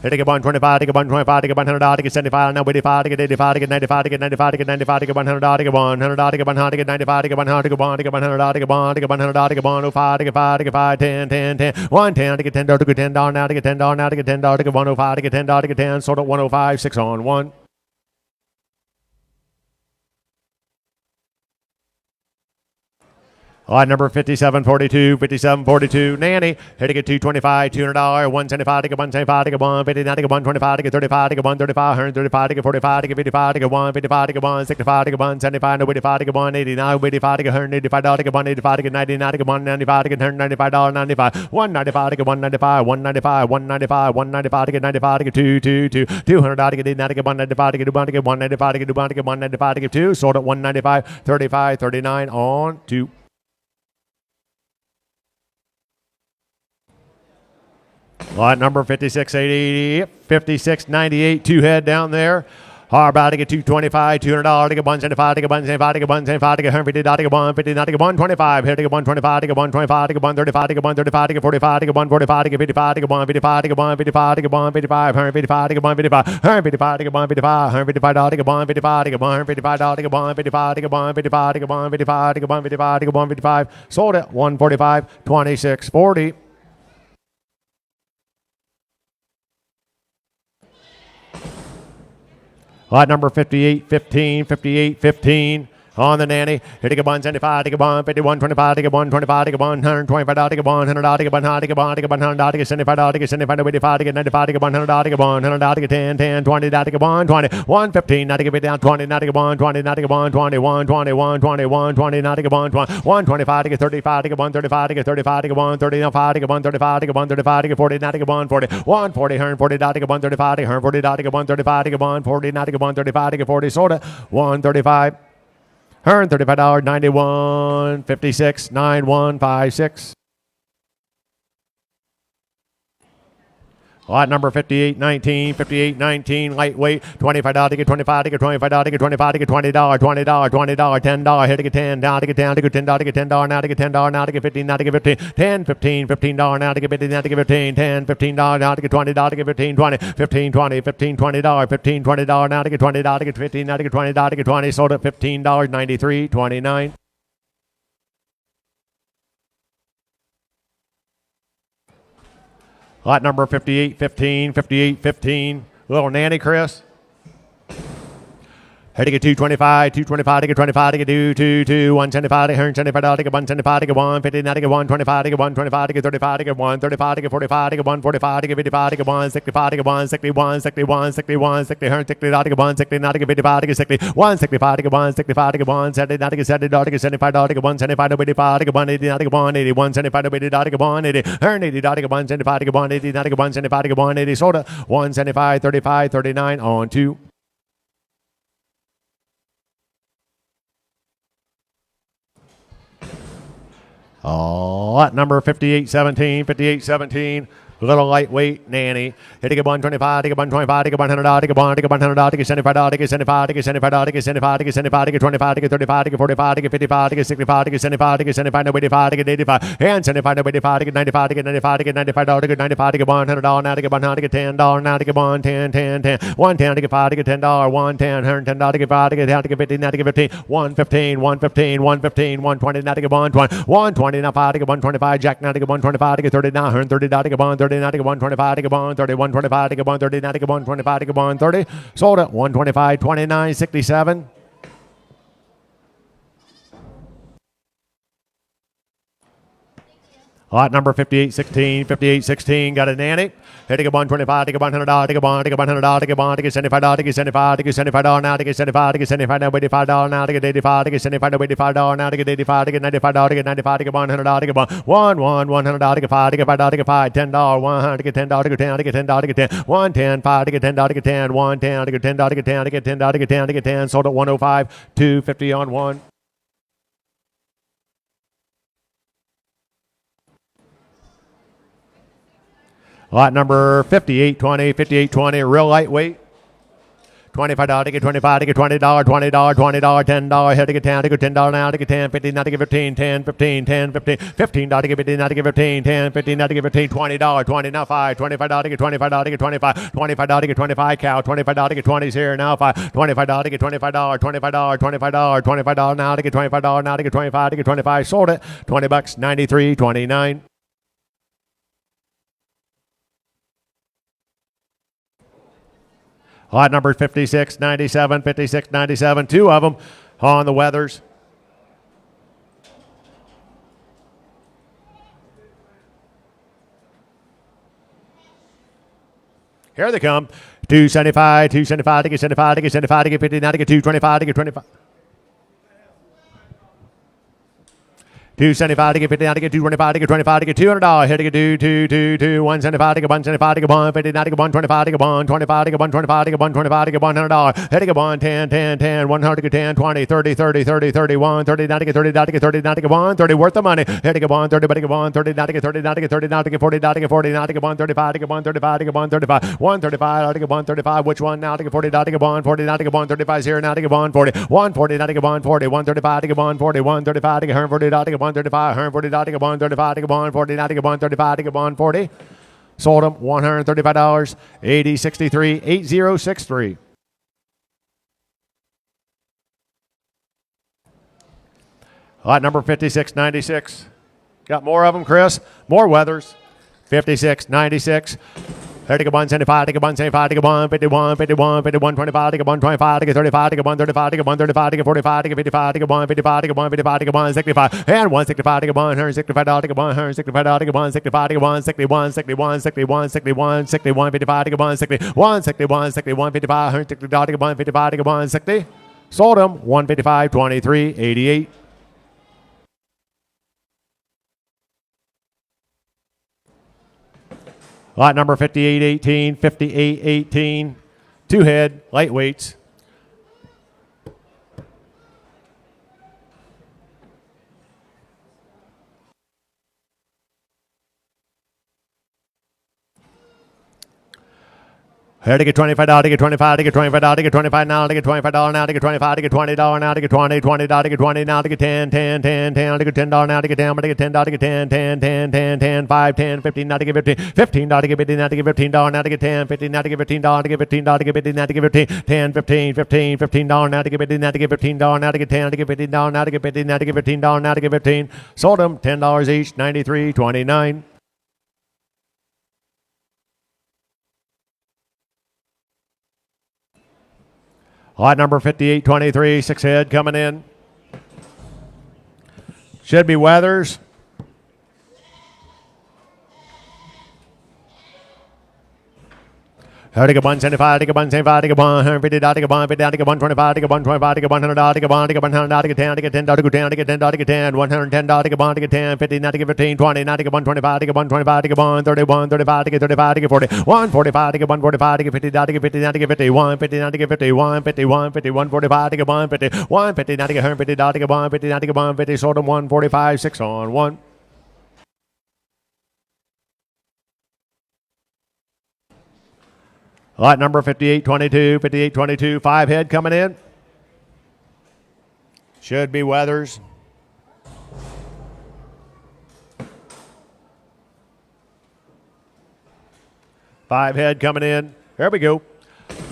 Take a 125, take a 125, take a 100, take a 75, now 85, take a 85, take a 95, take a 95, take a 95, take a 100, take a 100, take a 100, take a 95, take a 100, take a 1, take a 100, take a 1, take a 100, take a 105, take a 5, take a 5, 10, 10, 10, 110, take a $10, take a $10, now take a $10, now take a $10, take a 105, take a $10, take a 10, sold at 105, 6 on 1. Lot number 5742, 5742, Nanny. Hitting at 225, $200, 175, take a 175, take a 150, now take a 125, take a 35, take a 135, 135, take a 45, take a 55, take a 155, take a 165, take a 175, no 85, take a 180, now 85, take a 185, take a 185, take a 90, now take a 195, take a $195, 95, 195, take a 195, 195, 195, 195, take a 95, take a 222, 200, take a now take a 195, take a 1, take a 195, take a 1, take a 195, take a 2, sold at 195, 35, 39 on 2. Lot number 5680, 5698, two head down there. Hardbound to get 225, $200, take a 175, take a 175, take a 175, take a 150, take a 150, take a 125, here take a 125, take a 125, take a 135, take a 135, take a 45, take a 145, take a 55, take a 155, take a 155, take a 155, 155, take a 155, 155, take a 155, 155, take a 155, take a 155, take a 155, take a 155, take a 155, take a 155, take a 155, sold at 145, 2640. Lot number 5815, 5815 on the Nanny. Hitting a 175, take a 150, 125, take a 125, take a 125, take a 100, take a 100, take a 100, take a 100, take a 75, take a 75, 85, take a 95, take a 100, take a 100, take a 10, 10, 20, take a 120, 115, now take a bit down 20, now take a 120, now take a 120, 120, 120, 120, now take a 120, 125, take a 35, take a 135, take a 35, take a 130, now 5, take a 135, take a 135, take a 40, now take a 140, 140, 140, now take a 135, take a 140, now take a 135, take a 140, now take a 135, take a 40, sold at 135. $135, 91, 56, 9156. Lot number 5819, 5819, lightweight, $25, take a 25, take a 25, take a 25, take a $20, $20, $20, $10, here take a 10, down, take a 10, take a $10, take a $10, now take a $10, now take a 15, now take a 15, 10, 15, $15, now take a 15, now take a 15, 10, $15, now take a $20, take a 15, 20, 15, 20, 15, $20, 15, $20, now take a $20, take a 15, now take a $20, take a 20, sold at $15, 93, 29. Lot number 5815, 5815. Little Nanny, Chris. Here take a 225, 225, take a 25, take a 222, 175, take a 175, take a 175, take a 150, now take a 125, take a 125, take a 35, take a 135, take a 45, take a 145, take a 55, take a 165, take a 160, 160, 160, 160, 160, now take a 160, now take a 55, take a 60, 165, take a 165, take a 170, now take a 70, take a 75, take a 175, take a 85, take a 180, now take a 180, 175, take a 80, take a 180, 180, take a 175, take a 180, now take a 175, take a 180, sold at 175, 35, 39 on 2. Lot number 5817, 5817. Little lightweight nanny. Hitting a 125, take a 125, take a 100, take a 100, take a 100, take a 75, take a 75, take a 75, take a 75, take a 75, take a 25, take a 35, take a 45, take a 55, take a 65, take a 75, take a 75, take a 85, take a 85, and 75, take a 85, take a 95, take a 95, take a 95, take a 95, take a $100, now take a $100, take a $10, now take a 110, 10, 10, 110, take a 5, take a $10, 110, $110, take a 5, take a 10, take a 50, now take a 15, 115, 115, 115, 120, now take a 120, 120, now 5, take a 125, jack, now take a 125, take a 30, now 130, now take a 130, now take a 125, take a 130, 125, take a 130, now take a 125, take a 130, sold at 125, 29, 67. Lot number 5816, 5816, got a nanny. Hitting a 125, take a $100, take a bond, take a $100, take a bond, take a $75, take a $75, take a $75 now, take a $75, take a $75 now, $85 now, take a $85, take a $75 now, $85 now, take a $85, take a $95, take a $95, take a $100, take a bond, $100, take a $5, take a $5, take a $5, $10, $100, take a $10, take a $10, take a $10, take a $10, $110, $5, take a $10, take a $10, $110, take a $10, take a $10, take a $10, take a $10, take a $10, sold at 105, 250 on one. Lot number 5820, 5820, real lightweight. $25, take a $25, take a $20, $20, $20, $10, hit, take a $10, take a $10 now, take a $10, 15, now take a $15, 10, 15, 10, 15, $15, take a $15, now take a $15, 10, 15, now take a $15, $20, 20, now 5, $25, take a $25, take a $25, $25, take a $25, cow, $25, take a $20s here, now 5, $25, take a $25, $25, $25, $25, now take a $25, now take a $25, take a $25, sold it, $20, 93.29. Lot number 5697, 5697, two of them on the Weathers. Here they come. 275, 275, take a 75, take a 75, take a 50, now take a 225, take a 25. 275, take a 50, now take a 225, take a 25, take a $200, hit, take a 2, 175, take a 175, take a 150, now take a 125, take a 125, take a 125, take a 125, take a $100, hit, take a 110, 10, 10, 100, take a 10, 20, 30, 30, 30, 30, 130, now take a 30, now take a 30, now take a 130, worth the money, hit, take a 130, but take a 130, now take a 30, now take a 30, now take a 40, now take a 40, now take a 135, take a 135, take a 135, 135, now take a 135, which one, now take a 40, now take a 140, now take a 135, here, now take a 140, 140, now take a 140, 135, take a 140, 135, take a 140, now take a 135, 140, take a 135, take a 140, now take a 135, take a 140. Sold them $135, 8063, 8063. Lot number 5696. Got more of them, Chris? More Weathers. 5696. Here, take a 175, take a 175, take a 151, 51, 51, 25, take a 125, take a 35, take a 135, take a 135, take a 45, take a 55, take a 155, take a 155, take a 165, and 165, take a 165, take a 165, take a 165, take a 161, 61, 61, 61, 61, 55, take a 160, 161, 61, 55, 160, take a 155, take a 160. Sold them 155, 23, 88. Lot number 5818, 5818, two head, lightweights. Here, take a $25, take a $25, take a $25, take a $25 now, take a $25 now, take a $25, take a $20 now, take a $20, $20, take a $20 now, take a $10, $10, $10, $10, take a $10 now, take a $10, take a $10, take a $10, $10, $10, $10, $10, $5, $10, $15 now, take a $15, $15, take a $15 now, take a $15 now, take a $10, $15 now, take a $15, take a $15, take a $15 now, take a $15, $10, $15, $15, $15 now, take a $15 now, take a $15 now, take a $10, take a $15 now, take a $15 now, take a $15 now, take a $15. Sold them $10 each, 93.29. Lot number 5823, six head coming in. Should be Weathers. Take a 175, take a 175, take a 150, take a 150, take a 125, take a 125, take a 100, take a 100, take a 100, take a 10, take a 10, take a 10, take a 10, take a 10, 110, take a 1, take a 10, 50, take a 15, 20, take a 125, take a 125, take a 130, 135, take a 35, take a 40, 145, take a 145, take a 50, take a 50, take a 50, 150, take a 50, 150, 150, 145, take a 150, 150, take a 150, take a 150, take a 150, sold them 145, 6 on 1. Lot number 5822, 5822, 5 head coming in. Should be Weathers. Five head coming in. There we go.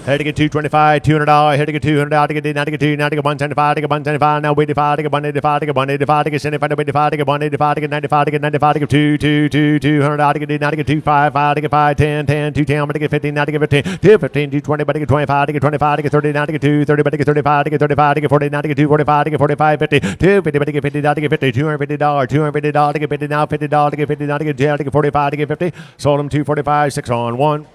Head to get $225, $200, head to get $200, to get $2, to get $2, now to get $175, to get $175, now $85, to get $185, to get $185, to get $75, to get $85, to get $185, to get $95, to get $95, to get $200, to get $2, now to get $255, to get $5, $10, $10, $210, to get $15, now to get $15, $215, $220, but to get $25, to get $25, to get $30, now to get $230, but to get $35, to get $35, to get $40, now to get $245, to get $45, $50, $250, but to get $50, now to get $50, $250, $250, to get $50, now $50, to get $50, now to get $10, to get $45, to get $50, sold them $245, 6 on 1.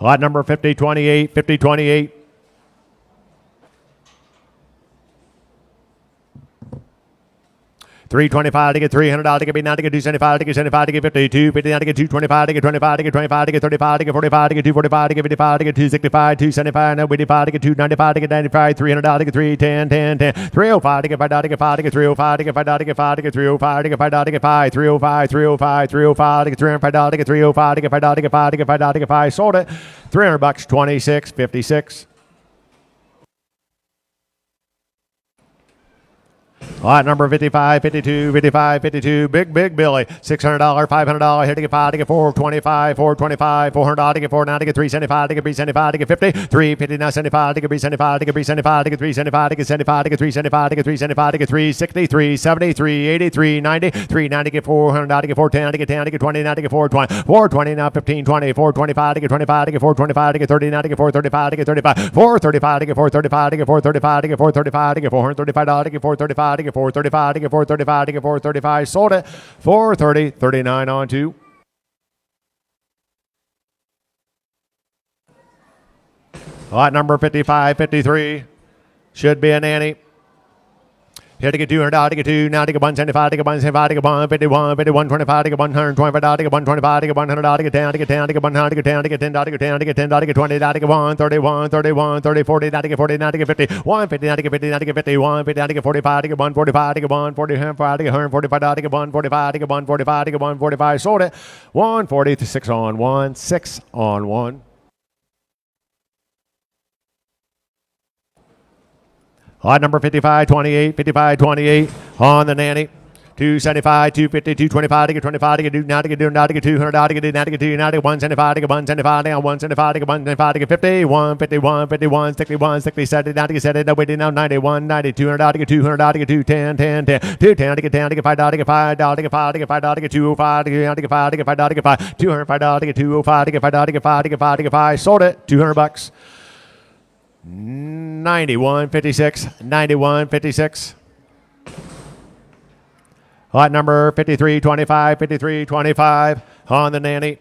Lot number 5028, 5028. $325 to get $300 to get $9 to get $275 to get $75 to get $50, $250 to get $225 to get $25 to get $25 to get $35 to get $45 to get $245 to get $55 to get $265 $275 no $85 to get $295 to get $95 $300 to get $310 $10 $10 $305 to get $5 to get $5 to get $305 to get $5 to get $5 to get $305 to get $5 to get $5 $305 $305 $305 to get $305 to get $305 to get $5 to get $5 to get $5 to get $5 sold it $300 $26.56. Lot number 55, 52, 55, 52, Big Billy, $600, $500, here to get 5 to get 425, 425, $400 to get 4 now to get 375 to get 375 to get 50, 350 now 75 to get 375 to get 375 to get 375 to get 75 to get 375 to get 375 to get 360, 370, 380, 390, 390 to get 400 to get 410 to get 10 to get 20 now to get 420, 420 now 15, 20, 425 to get 25 to get 425 to get 30 now to get 435 to get 35, 435 to get 435 to get 435 to get 435 to get $435 to get 435 to get 435 to get 435 to get 435 sold it 430 39 on 2. Lot number 55 53 should be a nanny. Here to get $200 to get 2 now to get 175 to get 175 to get 151 51 25 to get 125 to get 125 to get 100 to get 10 to get 10 to get 100 to get 10 to get 10 to get 10 to get 10 to get 20 to get 131 31 30 40 to get 40 now to get 50 150 now to get 50 now to get 50 150 now to get 45 to get 145 to get 145 to get 145 to get 145 to get 145 to get 145 sold it 140 to 6 on 1 6 on 1. Lot number 55 28 55 28 on the nanny. 275, 250, 225 to get 25 to get 2 now to get 2 now to get 200 to get 2 now to get 2 now to get 175 to get 175 now 175 to get 175 to get 50 150 151 61 60 70 now to get 70 no waiting now 91 90 200 to get 200 to get 210 10 10 210 to get 10 to get 5 to get 5 to get 5 to get 5 to get 205 to get 5 to get 5 to get 5 205 to get 205 to get 5 to get 5 to get 5 to get 5 sold it $200 91.56 91.56. Lot number 5325 5325 on the nanny.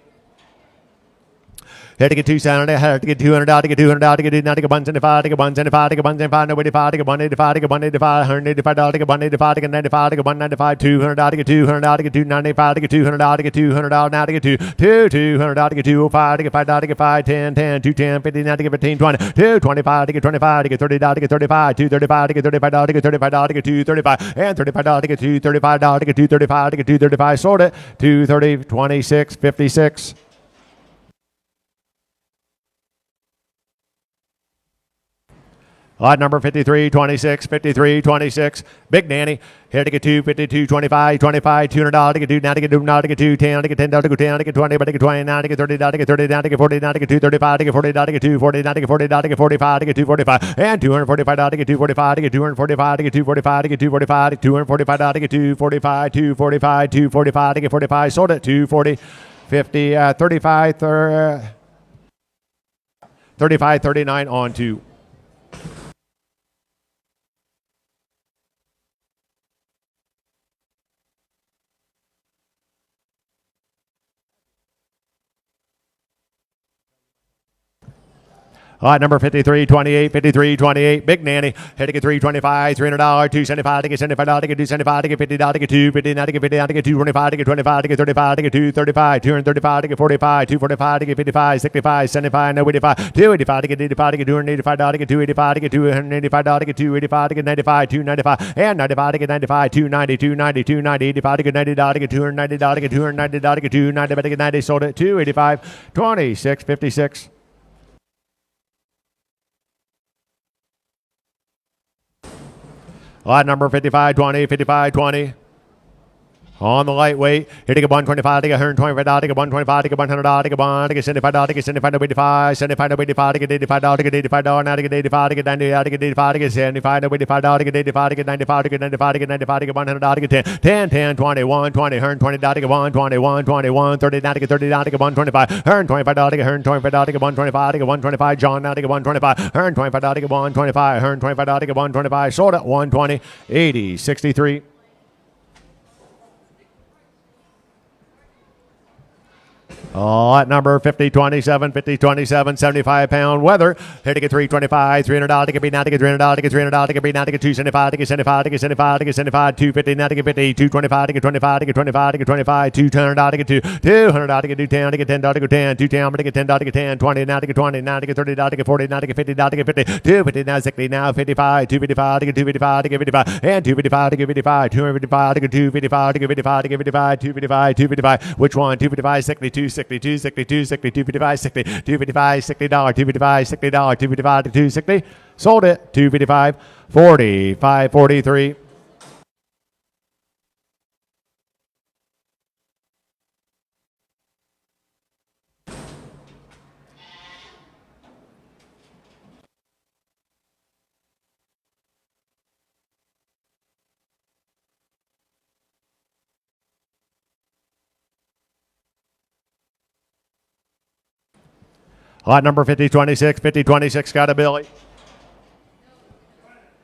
Had to get 270, had to get 200 to get 200 to get now to get 175 to get 175 to get 175 no 85 to get 185 to get 185 185 to get 185 to get 95 to get 195 200 to get 200 to get 295 to get 200 to get 200 now to get 200 to get 205 to get 5 to get 5 10 10 210 50 now to get 15 20 225 to get 25 to get 30 to get 35 235 to get 35 to get 35 to get 235 and 35 to get 235 to get 235 to get 235 sold it 230 26 56. Lot number 53 26 53 26 Big Nanny. Here to get 252 25 25 $200 to get 2 now to get 2 now to get 2 10 to get 10 to go 10 to get 20 but to get 20 now to get 30 now to get 30 now to get 40 now to get 235 to get 40 now to get 240 now to get 40 now to get 45 to get 245 and 245 to get 245 to get 245 to get 245 to get 245 to 245 to get 245 245 245 to get 45 sold it 240 50 35 35 39 on 2. Lot number 53, 28, 53, 28. Big Nanny. Hit get $325, $300, $275, to get $75, to get $275, to get $50, to get $2, $50, to get $50, to get $225, to get $25, to get $35, to get $235, $235, to get $45, $245, to get $55, $65, $75, no $85, $285, to get $85, to get $285, to get $285, to get $285, to get $285, to get $95, $295, and $95, to get $95, $290, $290, $290, $85, to get $90, to get $290, to get $290, to get $290, to get $90, sold at $285, $26, $56. Lot number 5520, 5520. On the lightweight, here to get 125, to get 125, to get 125, to get 100, to get 1, to get 75, to get 75, to 85, 75, to 85, to get 85, to get 85, now to get 85, to get 90, to get 85, to get 75, to 85, to get 85, to get 95, to get 95, to get 95, to get 100, to get 10, 10, 20, 120, 120, to get 120, 120, 130, to get 30, to get 125, 125, to get 125, to get 125, to get 125, John, now to get 125, 125, to get 125, 125, to get 125, sold at 120, 80, 63. Lot number 5027, 5027, 75-pound weather. Here to get 325, $300, to get beat now to get $300, to get $300, to get beat now to get 275, to get 75, to get 75, to get 75, 250 now to get 50, 225, to get 25, to get 25, to get 25, 200, to get 2, 200, to get 210, to get 10, to get 10, 210, to get 10, to get 10, 20 now to get 20, now to get 30, to get 40, now to get 50, to get 50, 250 now 60, now 55, 255, to get 255, to get 55, and 255, to get 55, 255, to get 255, to get 55, to get 55, 255, 255. Which one? 255, 62, 62, 62, 60, 255, 60, 255, $60, 255, $60, 255 to 260. Sold it, 255, 40, 543. Lot number 5026, 5026 got a Billy.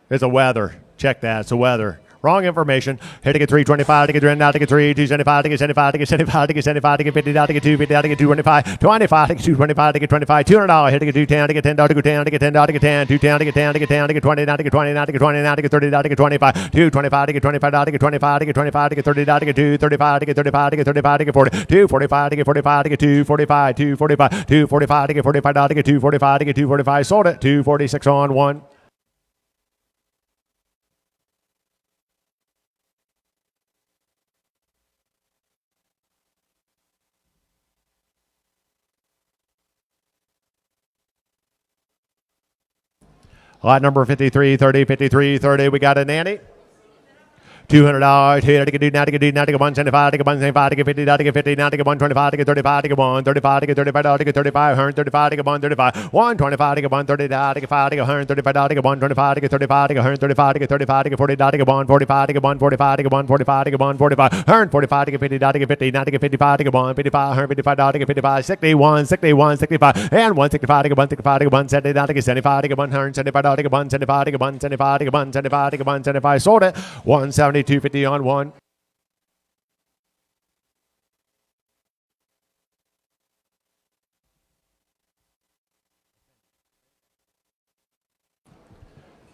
It's a weather. Check that. It's a weather. Wrong information. Here to get 325, to get 300, to get 3, 275, to get 75, to get 75, to get 75, to get 50, to get 250, to get 225, 25, to get 225, to get 25, $200. Here to get 210, to get 10, to get 10, to get 10, to get 10, 210, to get 10, to get 10, to get 20, to get 20, to get 20, to get 30, to get 25, 225, to get 25, to get 25, to get 25, to get 30, to get 235, to get 35, to get 35, to get 40, 245, to get 45, to get 245, 245, 245, to get 45, to get 245, to get 245. Sold it, 246 on one. Lot number 5330, 5330. We got a Nanny. $200 here to get do now to get do now to get 175 to get 175 to get 50 to get 50 now to get 125 to get 35 to get 135 to get 35 to get 35 135 to get 135 125 to get 130 to get 5 to get 135 to get 125 to get 35 to get 135 to get 35 to get 40 to get 145 to get 145 to get 145 to get 145 145 to get 50 to get 50 now to get 55 to get 155 155 to get 55 61 61 65 and 165 to get 165 to get 170 to get 75 to get 175 to get 175 to get 175 to get 175 to get 175. Sold it 170. 250 on one.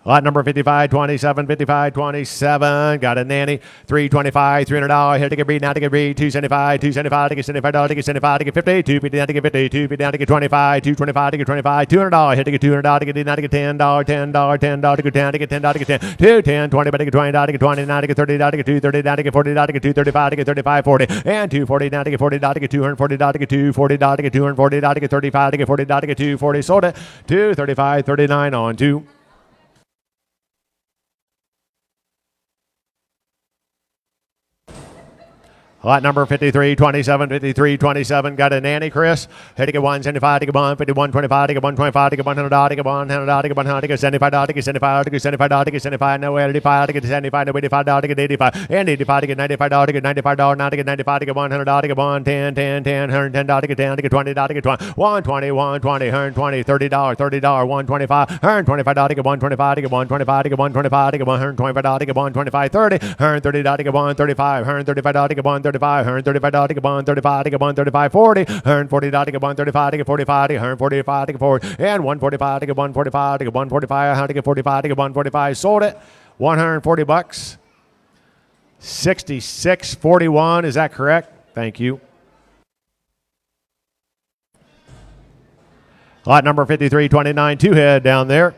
Lot number 5527, 5527. Got a Nanny. 325, $300. Here to get read, now to get read. 275, 275 to get 75, to get 75 to get 50, 250 down to get 50, 250 down to get 25, 225 to get 25, $200. Here to get $200 to get now to get $10, $10, $10 to get 10 to get 10 to get 10, 210, 20 to get 20 to get 20, now to get 30 to get 230 down to get 40 to get 235 to get 35, 40, and 240 down to get 40 to get 240 to get 240 to get 240 to get 35 to get 40 to get 240. Sold it 235, 39 on two. Lot number 5327, 5327. Got a Nanny, Chris. Here to get 175 to get 150, 125 to get 125 to get 100 to get 100 to get 100 to get 75 to get 75 to get 75 to get 75, no 85 to get 75 no 85 to get 85 and 85 to get 95 to get 95 now to get 95 to get 100 to get 110 10 10 110 to get 10 to get 20 to get 20 120 120 120 $30 $30 125 125 to get 125 to get 125 to get 125 to get 125 to get 125 30 130 to get 135 135 to get 130 35, $135 to bond, 35 to bond, 35, 40, $140 to bond, 35 to 45, $145 to 40, and 145 to 145 to 145, $145 to 145. Sold it, $140. 66.41. Is that correct? Thank you. Lot number 5329, two head down there.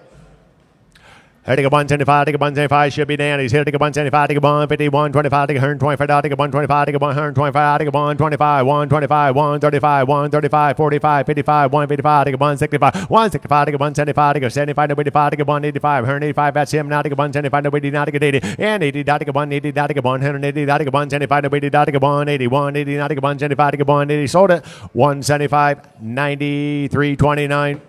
Here to go 175, take a 175, should be Danny's. Here to go 175, take a 151, 25, take a 125, take a 125, take a 125, take a 125, 125, 135, 135, 45, 55, 155, take a 165, 165, take a 175, take a 75, no 85, take a 185, 185, that's him now, take a 175, no 80, now take a 80, and 80, take a 180, take a 180, take a 175, no 80, take a 180, 180, now take a 175, take a 180, sold it, 175, 93.29.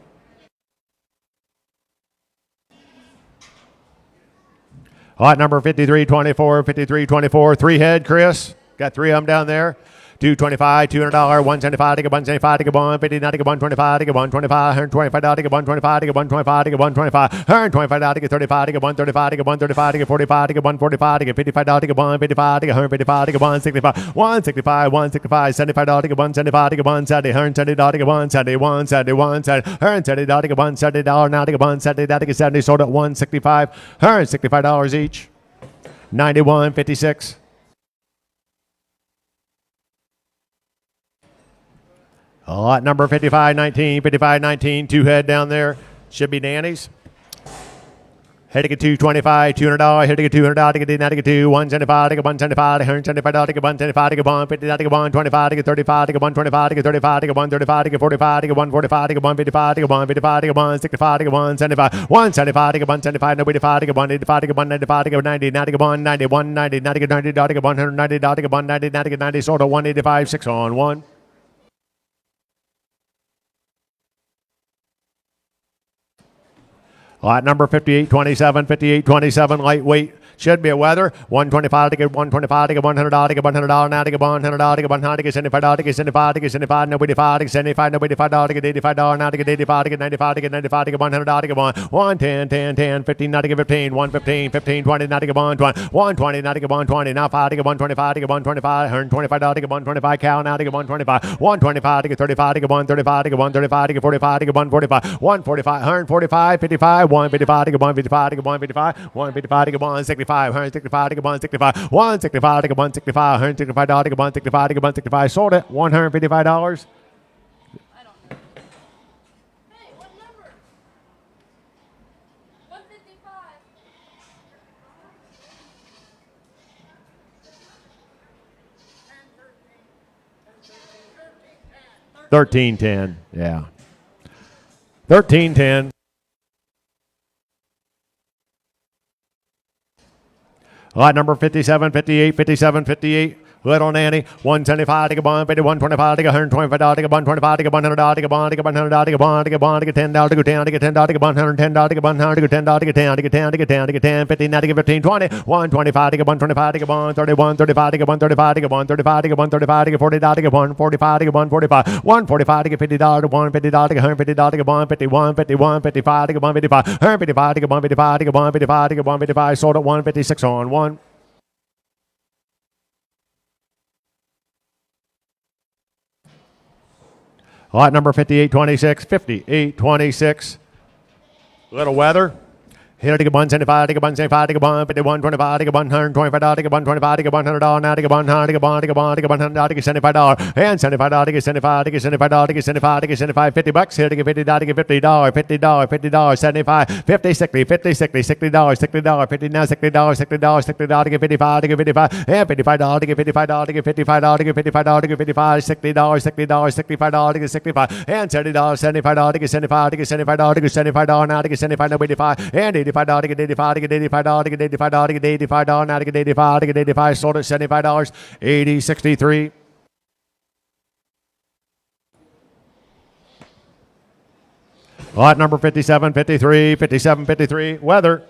Lot number 5324, three head, Chris. Got three of them down there. 225, $200, 175, take a 175, take a 150, now take a 125, take a 125, $125, take a 125, take a 125, take a 125, $125, take a 35, take a 135, take a 135, take a 45, take a 145, take a $55, take a 155, take a 155, take a 165, 165, 165, $75, take a 175, take a 170, $170, take a 170, 170, 170, $170, take a $170, now take a 170, now take a 70, sold at 165, $165 each, 91.56. Lot number 5519, two head down there. Should be Danny's. Head to get 225, $200, head to get $200, take a now take a 2, 175, take a 175, $175, take a 175, take a 150, take a 125, take a 35, take a 125, take a 35, take a 135, take a 45, take a 145, take a 155, take a 155, take a 165, take a 175, 175, take a 175, no 85, take a 185, take a 195, take a 90, now take a 190, 190, now take a 90, take a 190, take a 190, now take a 90, sold a 185, 6 on 1. Lot number 5827, lightweight. Should be a weather. 125 to get 125 to get $100 to get $100 now to get $100 to get $100 to get $75 to get $75 to get $75 no 85 to get $75 no 85 to get $85 now to get $85 to get $95 to get $95 to get $100 to get $110 10 15 now to get $15 $115 $15 $20 now to get $120 $120 now to get $120 now 5 to get $125 to get $125 $125 to get $125 cow now to get $125 $125 to get $35 to get $135 to get $135 to get $45 to get $145 $145 $145 $55 $155 to get $155 to get $155 $155 to get $160 $165 to get $165 $165 to get $165 $165 to get $165 to get $165 sold it $155. I don't know. Hey, what number? 155. 1310. Yeah. 1310. Lot number 5758. Little Nanny, 175 to get 150, 125 to get $125 to get $125 to get $100 to get $100 to get $100 to get $100 to get $100 to get $10 to get $10 to get $10 to get $110 to get $100 to get $10 to get $10 to get $10 to get $10 to get $10 15 now to get 15 20 125 to get 125 to get 130 135 to get 135 to get 135 to get 135 to get $40 to get 145 to get 145 145 to get $50 to $150 to get $150 to get 150 150 155 to get 155 155 to get 155 to get 155 to get 155 sold at 156 on 1. Lot number 5826. Little weather. Here to get 175, to get 175, to get 150, 125, to get $125, to get $125, to get $100 now to get $100, to get $100, to get $100, to get $100, to get $75, and $75, to get $75, to get $75, to get $75, to get $75, $50 here to get $50, to get $50, 75, 50, 60, 50, 60, $60, $50 now $60, to get 55, to get 55, and $55, to get $55, to get $55, to get $55, to get $55, $60, $65, to get $65, and $70, $75, to get $75, to get $75, to get $75 now to get $75, no 85, and $85 to get $85 to get $85 to get $85 to get $85 now to get $85 to get $85 sold at $75 $80.63. Lot number 5753 weather.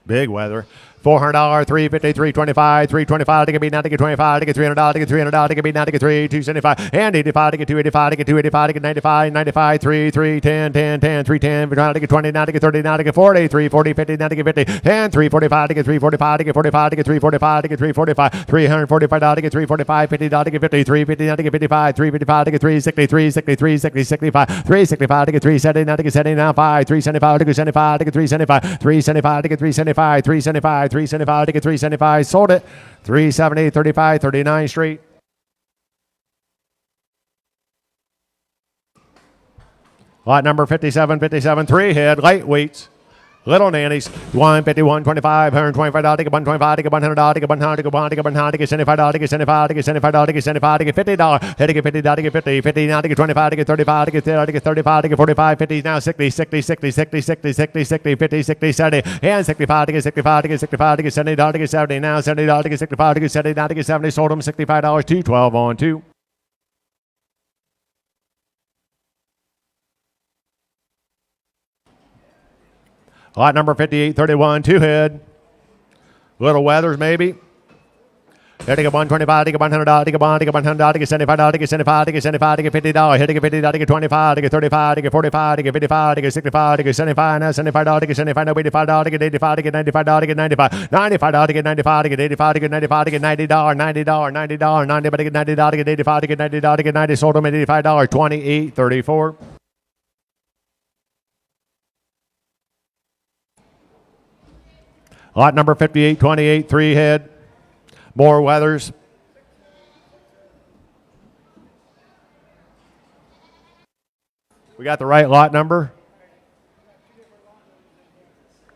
Big weather. $400, $350, $325, $325 to get beat, now to get $25 to get $300 to get $300 to get beat, now to get $3, $275 and $85 to get $285 to get $285 to get $95, $95, $3, $3, $10, $10, $10, $3, $10, now to get $20, now to get $30, now to get $40, $3, $40, $50, now to get $50, and $345 to get $345 to get $45 to get $345 to get $345, $345 to get $345, $50 to get $50, $350 now to get $55, $355 to get $360, $363, $65, $365 to get $370, now to get $70, now $5, $375 to get $75 to get $375, $375 to get $375, $375, $375 to get $375, sold it, $370, $35, $39 straight. Lot number 57, 57, 3 head, lightweights, little nannies, 151, 25, $125 to get $125 to get $100 to get $100 to get $100 to get $100 to get $75 to get $75 to get $75 to get $75 to get $50, head to get $50 to get $50, $50 now to get $25 to get $35 to get $30 to get $35 to get $45, $50 now $60, $60, $60, $60, $60, $60, $60, $50, $60, $70, and $65 to get $65 to get $65 to get $70 to get $70, now $70 to get $65 to get $70, now to get $70, sold them $65, $212 on 2. Lot number 5831, 2 head. Little Weathers maybe. Here to get $125 to get $100 to get $100 to get $100 to get $75 to get $75 to get $75 to get $50. Here to get $50 to get $25 to get $35 to get $45 to get $55 to get $65 to get $75 now $75 to get $75 no $85 to get $85 to get $95 to get $95 $95 to get $95 to get $85 to get $95 to get $90 $90 $90 $90 to get $90 to get $85 to get $90 to get $90 sold them at $85 $28.34. Lot number 5828, 3 head. More Weathers. We got the right lot number?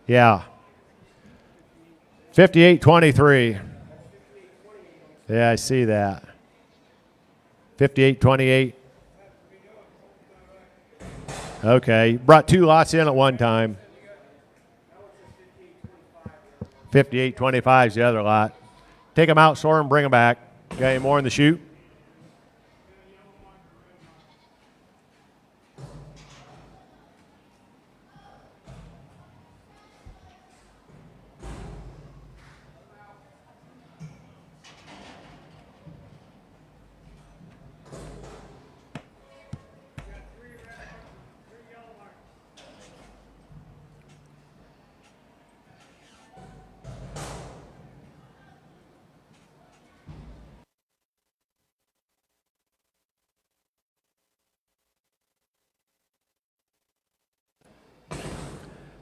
Yeah. 5823. Yeah, I see that. 5828. Okay. Brought 2 lots in at one time. 5825 is the other lot. Take them out, store them, bring them back. Got any more in the chute?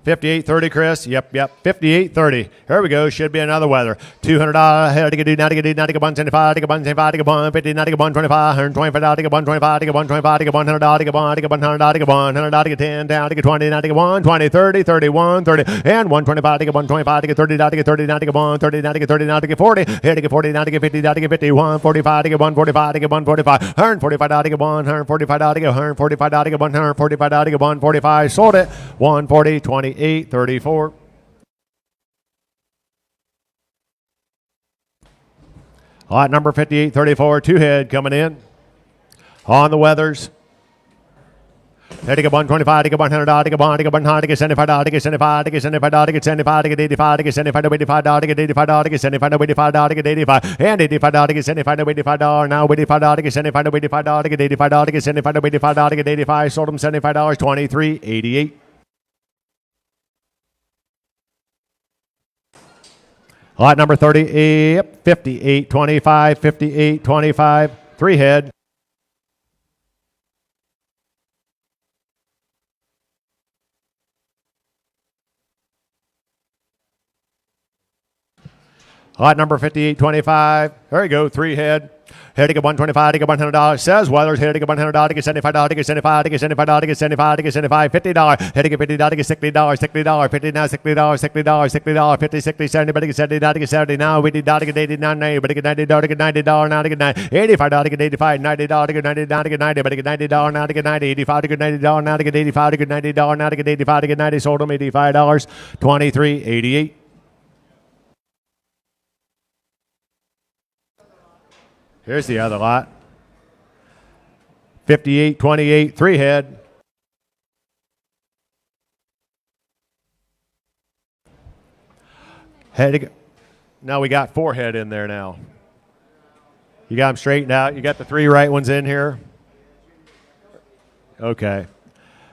$58.30, Chris. Yep. $58.30. Here we go. Should be another Weather. $200 head to get now to get now to get $175 to get $175 to get $150 now to get $125 $125 to get $125 to get $125 to get $100 to get $100 to get $100 to get $100 to get $10 down to get $20 now to get $120 $30 $31 $30 and $125 to get $125 to get $30 now to get $30 now to get $130 now to get $30 now to get $40 here to get $40 now to get $50 now to get $50 $145 to get $145 to get $145 $145 to get $145 to get $145 to get $145 to get $145 sold it $140 $28.34. Lot number 5834, 2 head coming in on the Weathers. Here to get $125 to get $100 to get $100 to get $100 to get $75 to get $75 to get $75 to get $75 to get $85 to get $75 to $85 to get $85 to get $75 to $85 to get $85 and $85 to get $75 to $85 now $85 to get $75 to $85 to get $85 to get $75 to $85 to get $85 sold them $75 $23.88. Lot number 38, 5825, 5825, 3 head. Lot number 5825. There you go, 3 head. Here to get $125 to get $100. Says Weathers. Here to get $100 to get $75 to get $75 to get $75 to get $75 to get $75. $50. Here to get $50 to get $60. $60. $50 now. $60. $60. $60. $50. $60. $70. But to get $70 to get $70 now. $80 to get $80 now. $90. But to get $90 to get $90 now to get $90. $85 to get $85. $90 to get $90 now to get $90. But to get $90 now to get $90. $85 to get $90 now to get $85 to get $90 now to get $85 to get $90. Sold them $85. $23.88. Here's the other lot. 5828, 3 head. Head to go. Now we got 4 head in there now. You got them straightened out. You got the 3 right ones in here. Okay.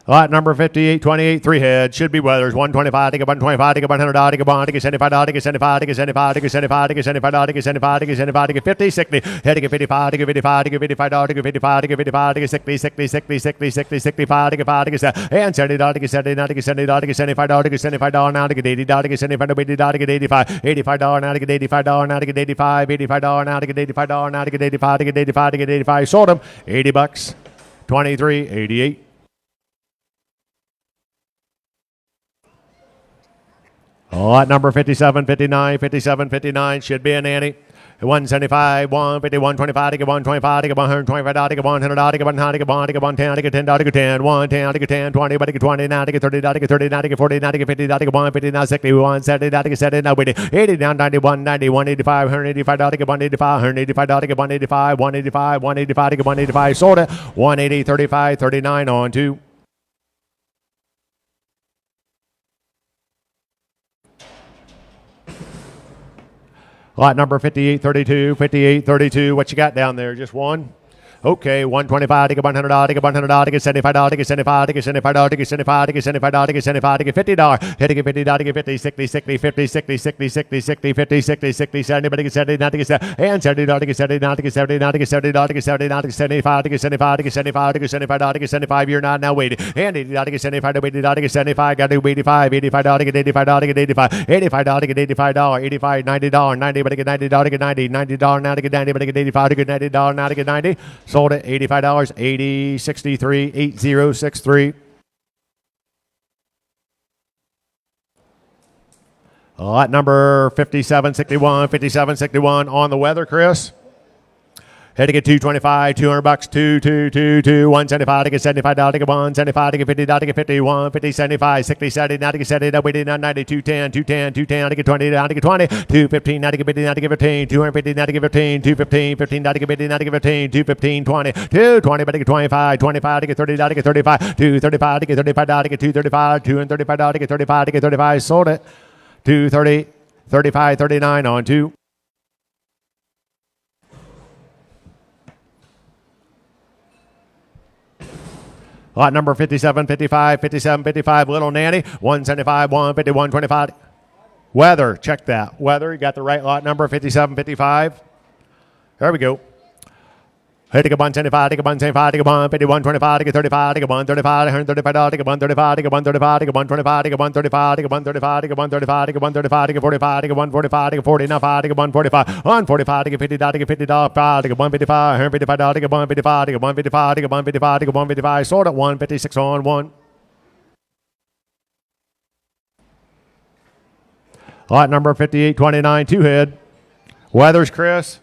Lot number 5828, 3 head. Should be Weathers. 125, take a 125, take a 100, take a bond, take a 75, take a 75, take a 75, take a 75, take a 75, take a 75, take a 75, take a 50, 60. Head take a 55, take a 55, take a 55, take a 55, take a 55, take a 60, 60, 60, 60, 60, 65, take a 5, take a 7, and 70, take a 70, take a 70, take a 75, take a 75 dollar now, take a 80, take a 75, take a 85, $85 now, take a 85 dollar now, take a 85, $85 now, take a 85 dollar now, take a 85, take a 85, take a 85. Sold them $80, 23.88. Lot number 5759, 5759 should be an Annie. 175, 150, 125, take a 125, take a 125, take a 100, take a 100, take a 100, take a 110, take a 10, take a 10, 110, take a 10, 20, take a 20, now take a 30, take a 30, now take a 40, now take a 50, take a 150, now 60, 170, take a 70, now 80, down 91, 90, 185, 185, take a 185, 185, take a 185, 185, 185, take a 185, sold it, 180, 35, 39 on 2. Lot number 5832, 5832. What you got down there? Just one? Okay, 125, take a 100, take a 100, take a 75, take a 75, take a 75, take a 75, take a 75, take a 75, take a $50. Hit a 50, take a 50, 60, 60, 50, 60, 60, 60, 60, 50, 60, 60, 70, take a 70, now take a 70, and 70, take a 70, now take a 70, now take a 70, take a 70, now take a 75, take a 75, take a 75, take a 75, take a 75, you're not now waiting. And 80, take a 75, take a 75, got to 85, 85, take a 85, take a 85, 85, take a $85, 85, $90, 90, but take a $90, take a 90, $90, now take a 90, but take a 85, take a $90, now take a 90. Sold it $85, 80, 63, 8063. Lot number 5761, 5761 on the weather, Chris. Had to get 225, $200, 2, 175, to get 75, to get 175, to get 50, to get 50, 150, 75, 60, 70, now to get 70, now 90, 210, 210, 210, to get 20, now to get 20, 215, now to get 50, now to get 15, 250, now to get 15, 215, 15, now to get 50, now to get 15, 215, 20, 220, but to get 25, 25, to get 30, now to get 35, 235, to get 35, now to get 235, 235, now to get 35, to get 35, sold it, 230, 35, 39 on 2. Lot number 5755, 5755, Little Nanny, 175, 150, 125. Weather, check that. Weather, you got the right lot number, 5755. There we go. Hey, take a 175, take a 175, take a 150, 125, take a 35, take a 135, 135, take a 135, take a 135, take a 125, take a 135, take a 135, take a 135, take a 135, take a 45, take a 145, take a 40, now 5, take a 145, 145, take a 50, take a 50, 5, take a 155, 155, take a 155, take a 155, take a 155, take a 155, sold at 156 on 1. Lot number 5829, 2 head. Weathers, Chris.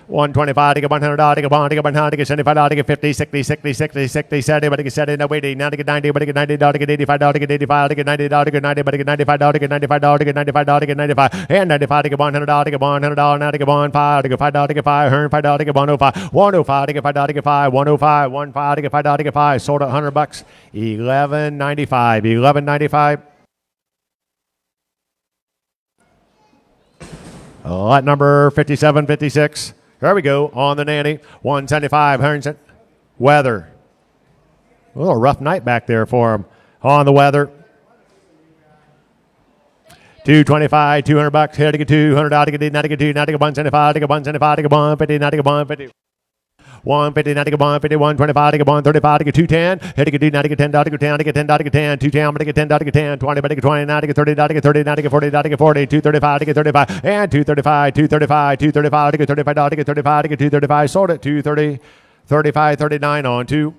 125, take a 100, take a 100, take a 100, take a 75, take a 50, 60, 60, 60, 60, 70, but take a 70, now waiting, now take a 90, but take a 90, take a 85, take a 85, take a 90, take a 90, but take a 95, take a 95, take a 95, take a 95, and 95, take a 100, take a 100, now take a 15, take a 5, take a 5, 105, take a 105, 105, take a 5, take a 5, 105, 15, take a 5, take a 5, sold at $100, 11.95, 11.95. Lot number 5756. There we go, on the Nanny, 175, 100. Weather. A little rough night back there for him. On the Weather. 225, $200. Here to get 200, out to get 2, now to get 2, now to get 175, to get 175, to get 150, now to get 150. 150, now to get 150, 125, to get 135, to get 210. Here to get 2, now to get 10, to get 10, to get 10, to get 10, 210, to get 10, to get 10, 20, to get 20, now to get 30, to get 30, now to get 40, to get 40, 235, to get 35, and 235, 235, 235, to get 35, to get 35, to get 235, sold it, 230, 35, 39 on 2.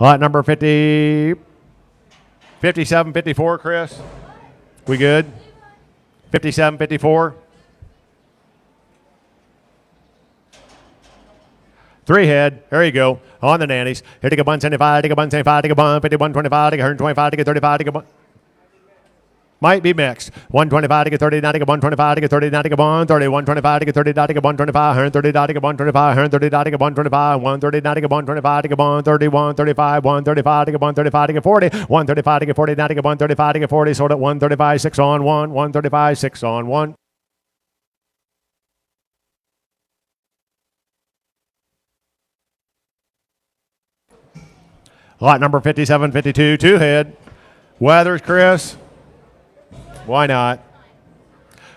Lot number 50, 57, 54, Chris. We good? 57, 54. 3 head. There you go. On the Nannies. Here to get 175, take a 175, take a 150, 125, take a 125, take a 35, take a Might be mixed. 125 to get 30, 90 to get 125 to get 30, 90 to get 130, 125 to get 30, 90 to get 125, 130 to get 125, 130 to get 125, 130 to get 125 to get 130, 135, 135 to get 135 to get 40, 135 to get 40, 90 to get 135 to get 40, sold at 135, 6 on 1, 135, 6 on 1. Lot number 57, 52, two head. Weathers, Chris. Why not?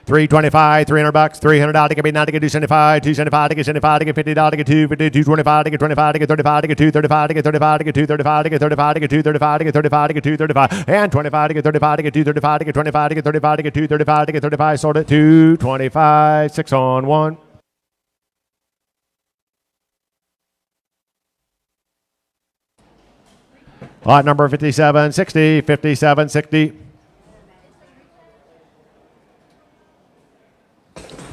325, $300, 300 to get 90 to get 275, 275 to get 75 to get 50 to get 250, 225 to get 25 to get 35 to get 235 to get 35 to get 235 to get 35 to get 235 to get 35 to get 235 and 25 to get 35 to get 235 to get 25 to get 35 to get 235 to get 35 sold at 225, 6 on 1. Lot number 57, 60, 57, 60.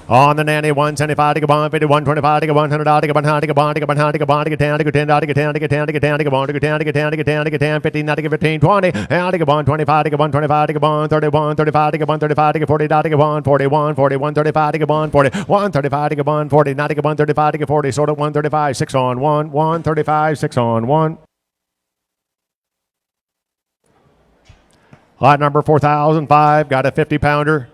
On the nanny, 175 to get 150, 125 to get 100 to get 100 to get 100 to get 100 to get 100 to get 10 to get 10 to get 10 to get 10 to get 10 to get 1 to get 10 to get 10 to get 10 to get 10, 15 to get 15, 20, and to get 125 to get 125 to get 131, 35 to get 135 to get 40 to get 141, 40, 135 to get 140, 135 to get 140, not to get 135 to get 40, sold at 135, 6 on 1, 135, 6 on 1. Lot number 4005, got a 50-pounder.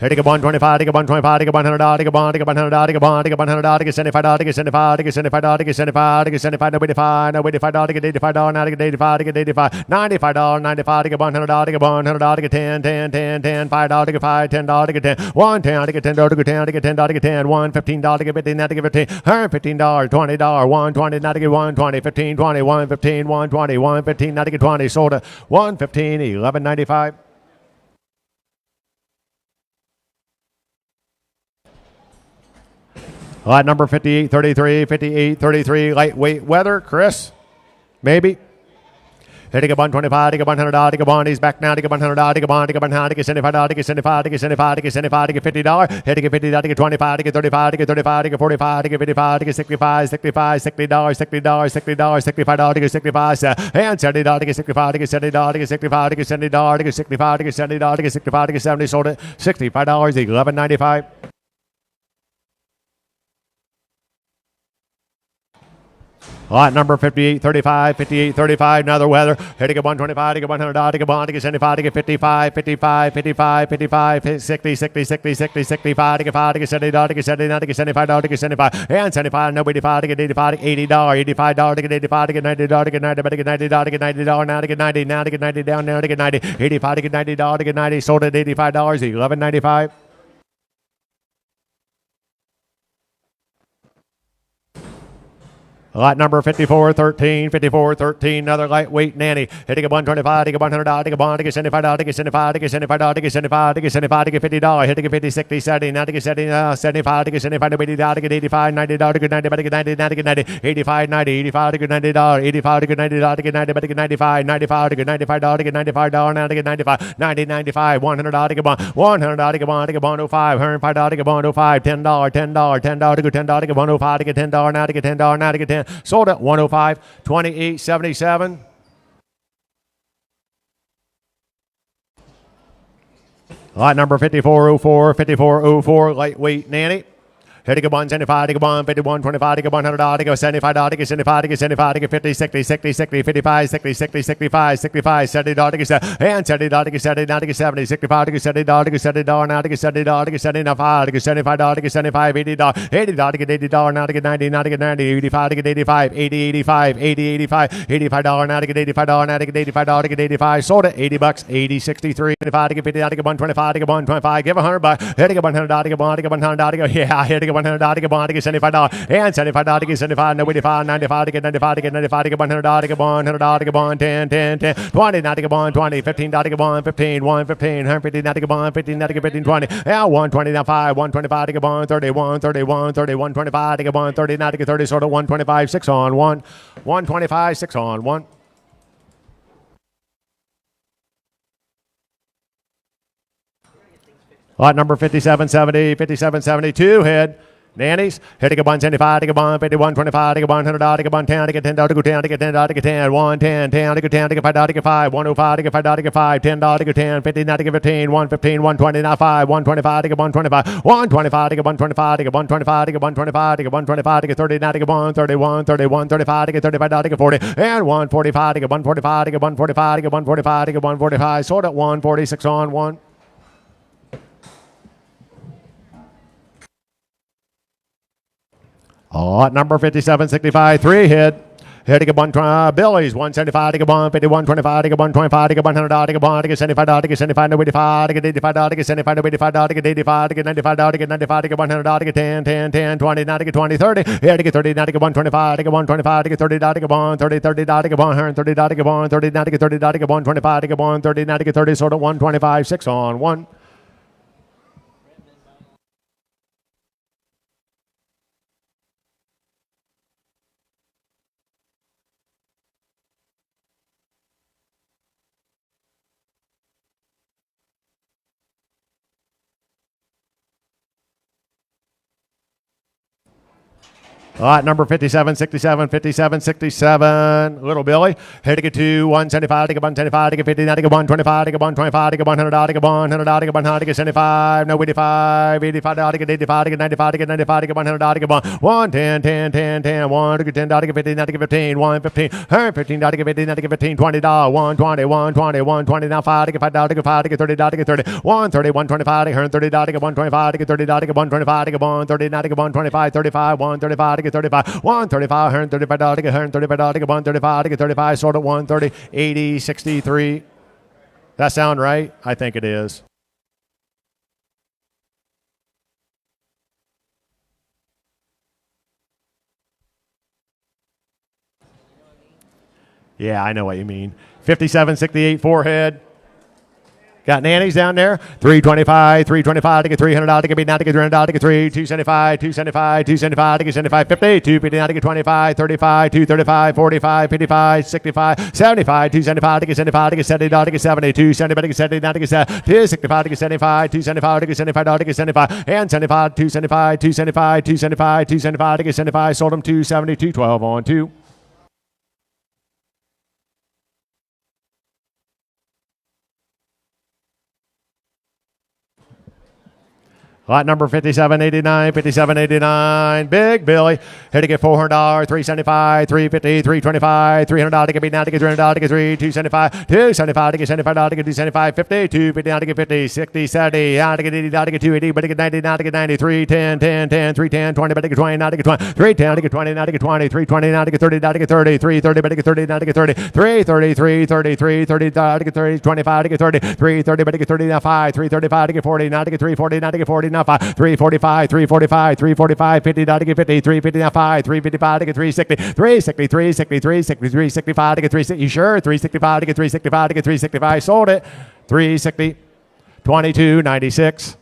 Here to get 125 to get 125 to get 100 to get 1 to get 100 to get 1 to get 100 to get 75 to get 75 to get 75 to get 75 to get 75 no 85 no 85 to get 85 now to get 85 to get 85 $95 95 to get 100 to get 100 to get 10 10 10 10 $5 to get 5 $10 to get 10 110 to get 10 to get 10 to get 10 to get 10 $15 to get 15 now to get 15 $115 $20 120 now to get 120 15 20 115 120 115 now to get 20 sold at 115 $11.95. Lot number 5833, 5833, lightweight weather, Chris, maybe. Here to get 125 to get 100 to get 1. He's back now to get 100 to get 1 to get 100 to get 75 to get 75 to get 75 to get 75 to get $50. Here to get 50 to get 25 to get 35 to get 35 to get 45 to get 55 to get 65, 65, $60, $60, $60, $65 to get 65, and $70 to get 65 to get $70 to get 65 to get $70 to get 65 to get $70 to get 65 to get 70. Sold at $65, $11.95. Lot number 5835, 5835, another weather. Here to get 125 to get 100 to get 1 to get 75 to get 55, 55, 55, 55, 60, 60, 60, 60, 65 to get 5 to get 70 to get 70 to get 75 to get 75 and 75 no 85 to get 85 to get $80, $85 to get 85 to get $90 to get 90 to get $90 to get $90 now to get 90 now to get 90 down now to get 90 85 to get $90 to get 90 sold at $85 $11.95. Lot number 5413, 5413, another lightweight nanny. Hitting at 125 to get 100 to get 1 to get 75 to get 75 to get 75 to get 75 to get 75 to get $50. Hitting at 50, 60, 70, now to get 70, 75 to get 75 to $80 to get 85, $90 to get 90 to get 90, now to get 90, 85, 90, 85 to get $90, 85 to get $90 to get 90 to get 95, 95 to get $95 to get $95 now to get 95, 90, 95, $100 to get 1, $100 to get 1 to get 105, $105 to get 105, $10, $10, $10 to get $10 to get 105 to get $10 now to get $10 now to get 10. Sold at 105, 28.77. Lot number 5404, 5404, lightweight nanny. Here to get 175 to get 151, 25 to get 100 to get 75 to get 75 to get 75 to get 50, 60, 60, 60, 55, 60, 60, 65, 65, $70 to get 70, and $70 to get 70, now to get 70, 65 to get $70 to get $70, now to get $70 to get 75 to get $75 to get 75, $80, $80 to get $80, now to get 90, now to get 90, 85 to get 85, 80, 85, 80, 85, $85 now to get $85, now to get $85 to get 85, sold at $80, 80.63, 25 to get 50, now to get 125 to get 125, give $100, here to get 100 to get 1 to get 100 to get, yeah, here to get 100 to get 1 to get $75 and $75 to get 75 no 85 95 to get 95 to get 95 to get 100 to get 100 to get 1 10 10 10 20 not to get 1 20 15 to get 1 15 1 15 150 not to get 1 15 not to get 15 20 yeah 120 now 5 125 to get 1 30 130 130 125 to get 130 not to get 30 sort of 125 6 on 1 125 6 on 1. Lot number 5770, 5772 head. Nannies, hit a bun 75, take a bun 51, 25, take a bun 100, take a bun 10, take a 10, take a 10, take a 10, take a 10, 1, 10, 10, take a 10, take a 5, take a 5, 105, take a 5, take a 5, 10, take a 10, 50, take a 15, 115, 120, not 5, 125, take a bun 25, 125, take a bun 25, take a bun 25, take a bun 25, take a bun 25, take a 30, take a bun 31, 31, 35, take a 35, take a 40, and 145, take a bun 45, take a bun 45, take a bun 45, take a bun 45, sold at 146 on 1. Number 5765, 3 hit. Hit a bun, Billy's 175, take a bun, 51, 25, take a bun, 25, take a bun, 100, take a bun, take a 75, take a 75, no 85, take a 85, take a 75, no 85, take a 85, take a 95, take a 95, take a 100, take a 10, 10, 10, 20, take a 20, 30, here, take a 30, take a 125, take a 125, take a 30, take a bun, 30, 30, take a 130, take a bun, 30, take a 30, take a 125, take a 130, take a 30, sort of 125, 6 on 1. Number 57, 67, 57, 67. Little Billy. Here to get to 175, take a 175, take a 50, take a 125, take a 125, take a 100, take a 100, take a 100, take a 75, no 85, 85, take a 85, take a 95, take a 95, take a 100, take a 110, 10, 10, 10, 1, take a 10, take a 15, take a 15, 115, 15, take a 15, take a 15, $20, 120, 120, 120, now 5, take a 5, take a 5, take a 30, take a 30, 130, 125, take a 130, take a 125, take a 30, take a 125, take a 130, take a 125, 35, 135, take a 35, 135, 135, take a 135, take a 135, take a 35, sold at 130, 80, 63. That sound right? I think it is. Yeah, I know what you mean. 57, 68, forehead. Got nannies down there. 325, 325, take a 300, take a beat down, take a 300, take a 3, 275, 275, 275, take a 75, 50, 250, take a 25, 35, 235, 45, 55, 65, 75, 275, take a 75, take a 70, take a 70, 270, take a 70, take a 265, take a 75, 275, take a 75, take a 75, and 75, 275, 275, 275, 275, take a 75, sold them 270, 212 on 2. Lot number 5789, 5789. Big Billy. Here to get $400, 375, 350, 325, $300, take a beat now, take a 300, take a 3, 275, 275, take a 75, take a 275, 50, 250, now, take a 50, 60, 70, now, take a 80, now, take a 280, but take a 90, now, take a 90, 310, 10, 10, 310, 20, but take a 20, now, take a 20, 310, take a 20, now, take a 20, 320, now, take a 30, now, take a 30, 330, but take a 30, now, take a 30, 330, 330, 330, take a 30, 25, take a 30, 330, but take a 30, now 5, 335, take a 40, now, take a 340, now, take a 40, now 5, 345, 345, 345, 50, now, take a 50, 350, now 5, 355, take a 360, 360, 360, 360, 365, take a 360, you sure? 365, take a 365, take a 365, sold it, 360, 22.96.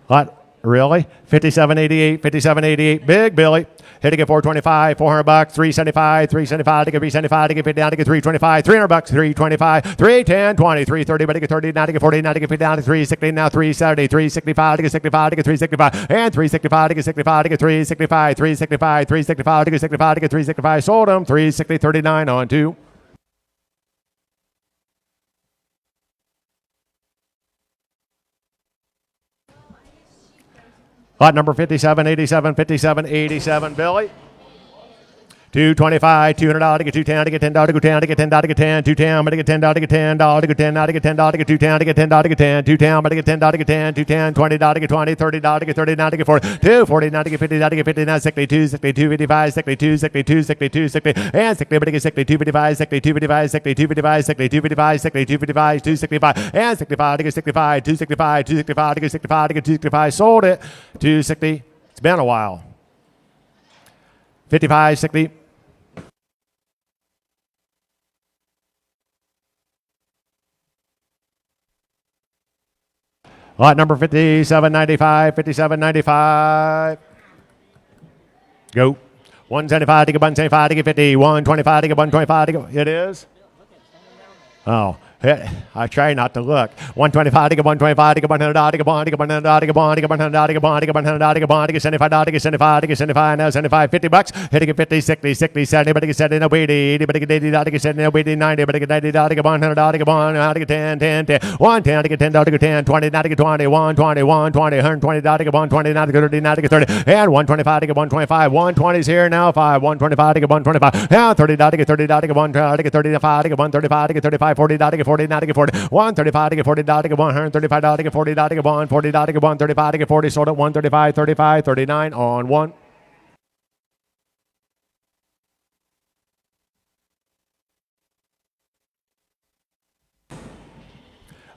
What? Really? 5788, 5788. Big Billy. Hit to get 425, $400, 375, 375, take a 375, take a 50 down, take a 325, $300, 325, 310, 20, 330, but take a 30, now take a 40, now take a 50 down to 360, now 370, 365, take a 65, take a 365, and 365, take a 65, take a 365, 365, 365, take a 65, take a 365, sold them, 360, 39 on 2. Lot number 5787, 5787, Billy. 225, $200, take a 210, take a $10, take a 10, take a 10, take a 10, 210, take a $10, take a $10, take a 10, take a $10, take a 210, take a $10, take a 10, 210, take a $10, take a 10, 210, $20, take a 20, $30, take a 30, now take a 40, 240, now take a 50, now take a 50, now 62, 62, 55, 62, 62, 62, 60, and 60, take a 62, 55, 62, 55, 62, 55, 62, 55, 62, 55, 265, and 65, take a 65, 265, 265, take a 65, take a 265, sold it, 260. It's been a while. 55, 60. Lot number 5795, 5795. Go. 175, take a 175, take a 50, 125, take a 125, take a, it is. Oh, I try not to look. 125 to 125 to 100 to 100 to 100 to 100 to 100 to 100 to 100 to 100 to 75 to 75 to 75 now 75 50 bucks. Hitting it 50 60 60 70 but it 70 no 80 80 but it 80 to 70 no 80 90 but it 90 to 100 to 100 to 10 10 10 110 to 10 to 10 20 to 20 120 120 120 to 120 now to 30 now to 30 and 125 to 125 120's here now 5 125 to 125 now 30 to 30 to 130 to 35 to 135 to 35 40 to 40 now to 40 135 to 40 to 135 to 40 to 140 to 135 to 40 sold at 135 35 39 on one.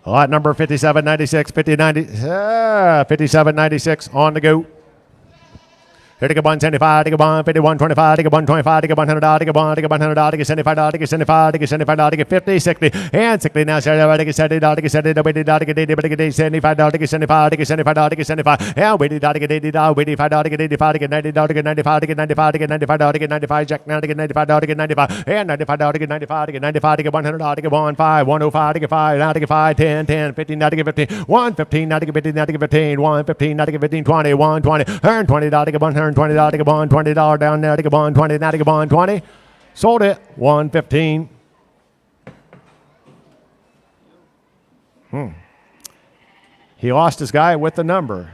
Lot number 5796 5796 on the go. Here to go 175 to go 51 25 to go 125 to go 100 to go 100 to go 100 to go 75 to go 75 to go 75 to go 50 60 and 60 now 70 to go 70 to go 70 to go 80 to go 80 to go 75 to go 75 to go 75 to go 75 and 80 to go 80 to 85 to go 85 to go 90 to go 95 to go 95 to go 95 to go 95 jack now to go 95 to go 95 and 95 to go 95 to go 95 to go 100 to go 15 105 to go 5 now to go 5 10 10 15 now to go 15 115 now to go 15 now to go 15 115 now to go 15 20 120 earn 20 to go 100 $20 to go on, $20 down there to go on, 20 now to go on, 20. Sold it, 115. He lost his guy with the number.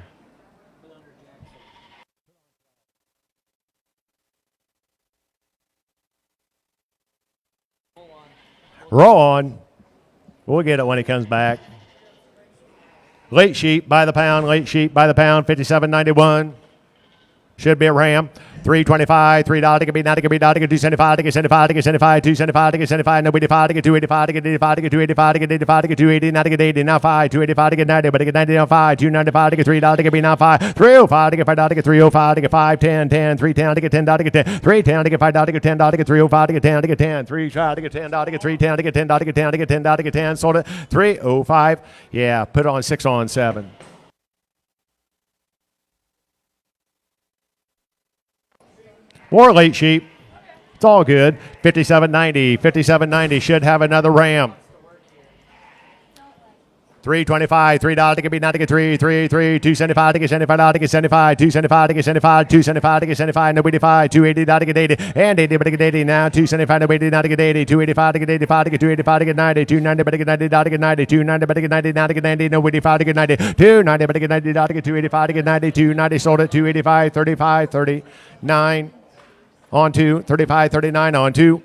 Roll on. We'll get it when he comes back. Late sheep by the pound, late sheep by the pound, 57.91. Should be a ram. 325, $3 to be not to be not to get 275 to get 75 to get 75, 275 to get 75, no 85 to get 285 to get 85 to get 285 to get 85 to get 280, not to get 80, now 5, 285 to get 90, but to get 90 now 5, 295 to get $3 to get be now 5, 305 to get $5 to get 305 to get 5, 10, 10, 310 to get $10 to get 10, 310 to get $5 to get $10 to get 305 to get 10 to get 10, 305 to get $10 to get 310 to get $10 to get 10 to get $10 to get 10, sold it 305. Yeah, put on 6 on 7. More late sheep. It's all good. 57.90. 57.90 should have another ram. 325, $3 to get me not to get 3, 3, 3, 275 to get 75 to get 75, 275 to get 75, 275 to get 75, no 85, 280 to get 80, and 80 to get 80 now, 275 no 80 not to get 80, 285 to get 85 to get 285 to get 90, 290 to get 90 to get 90, 290 to get 90 now to get 90, no 85 to get 90, 290 to get 90 to get 285 to get 90, 290 sold at 285, 35, 39 on 2, 35, 39 on 2.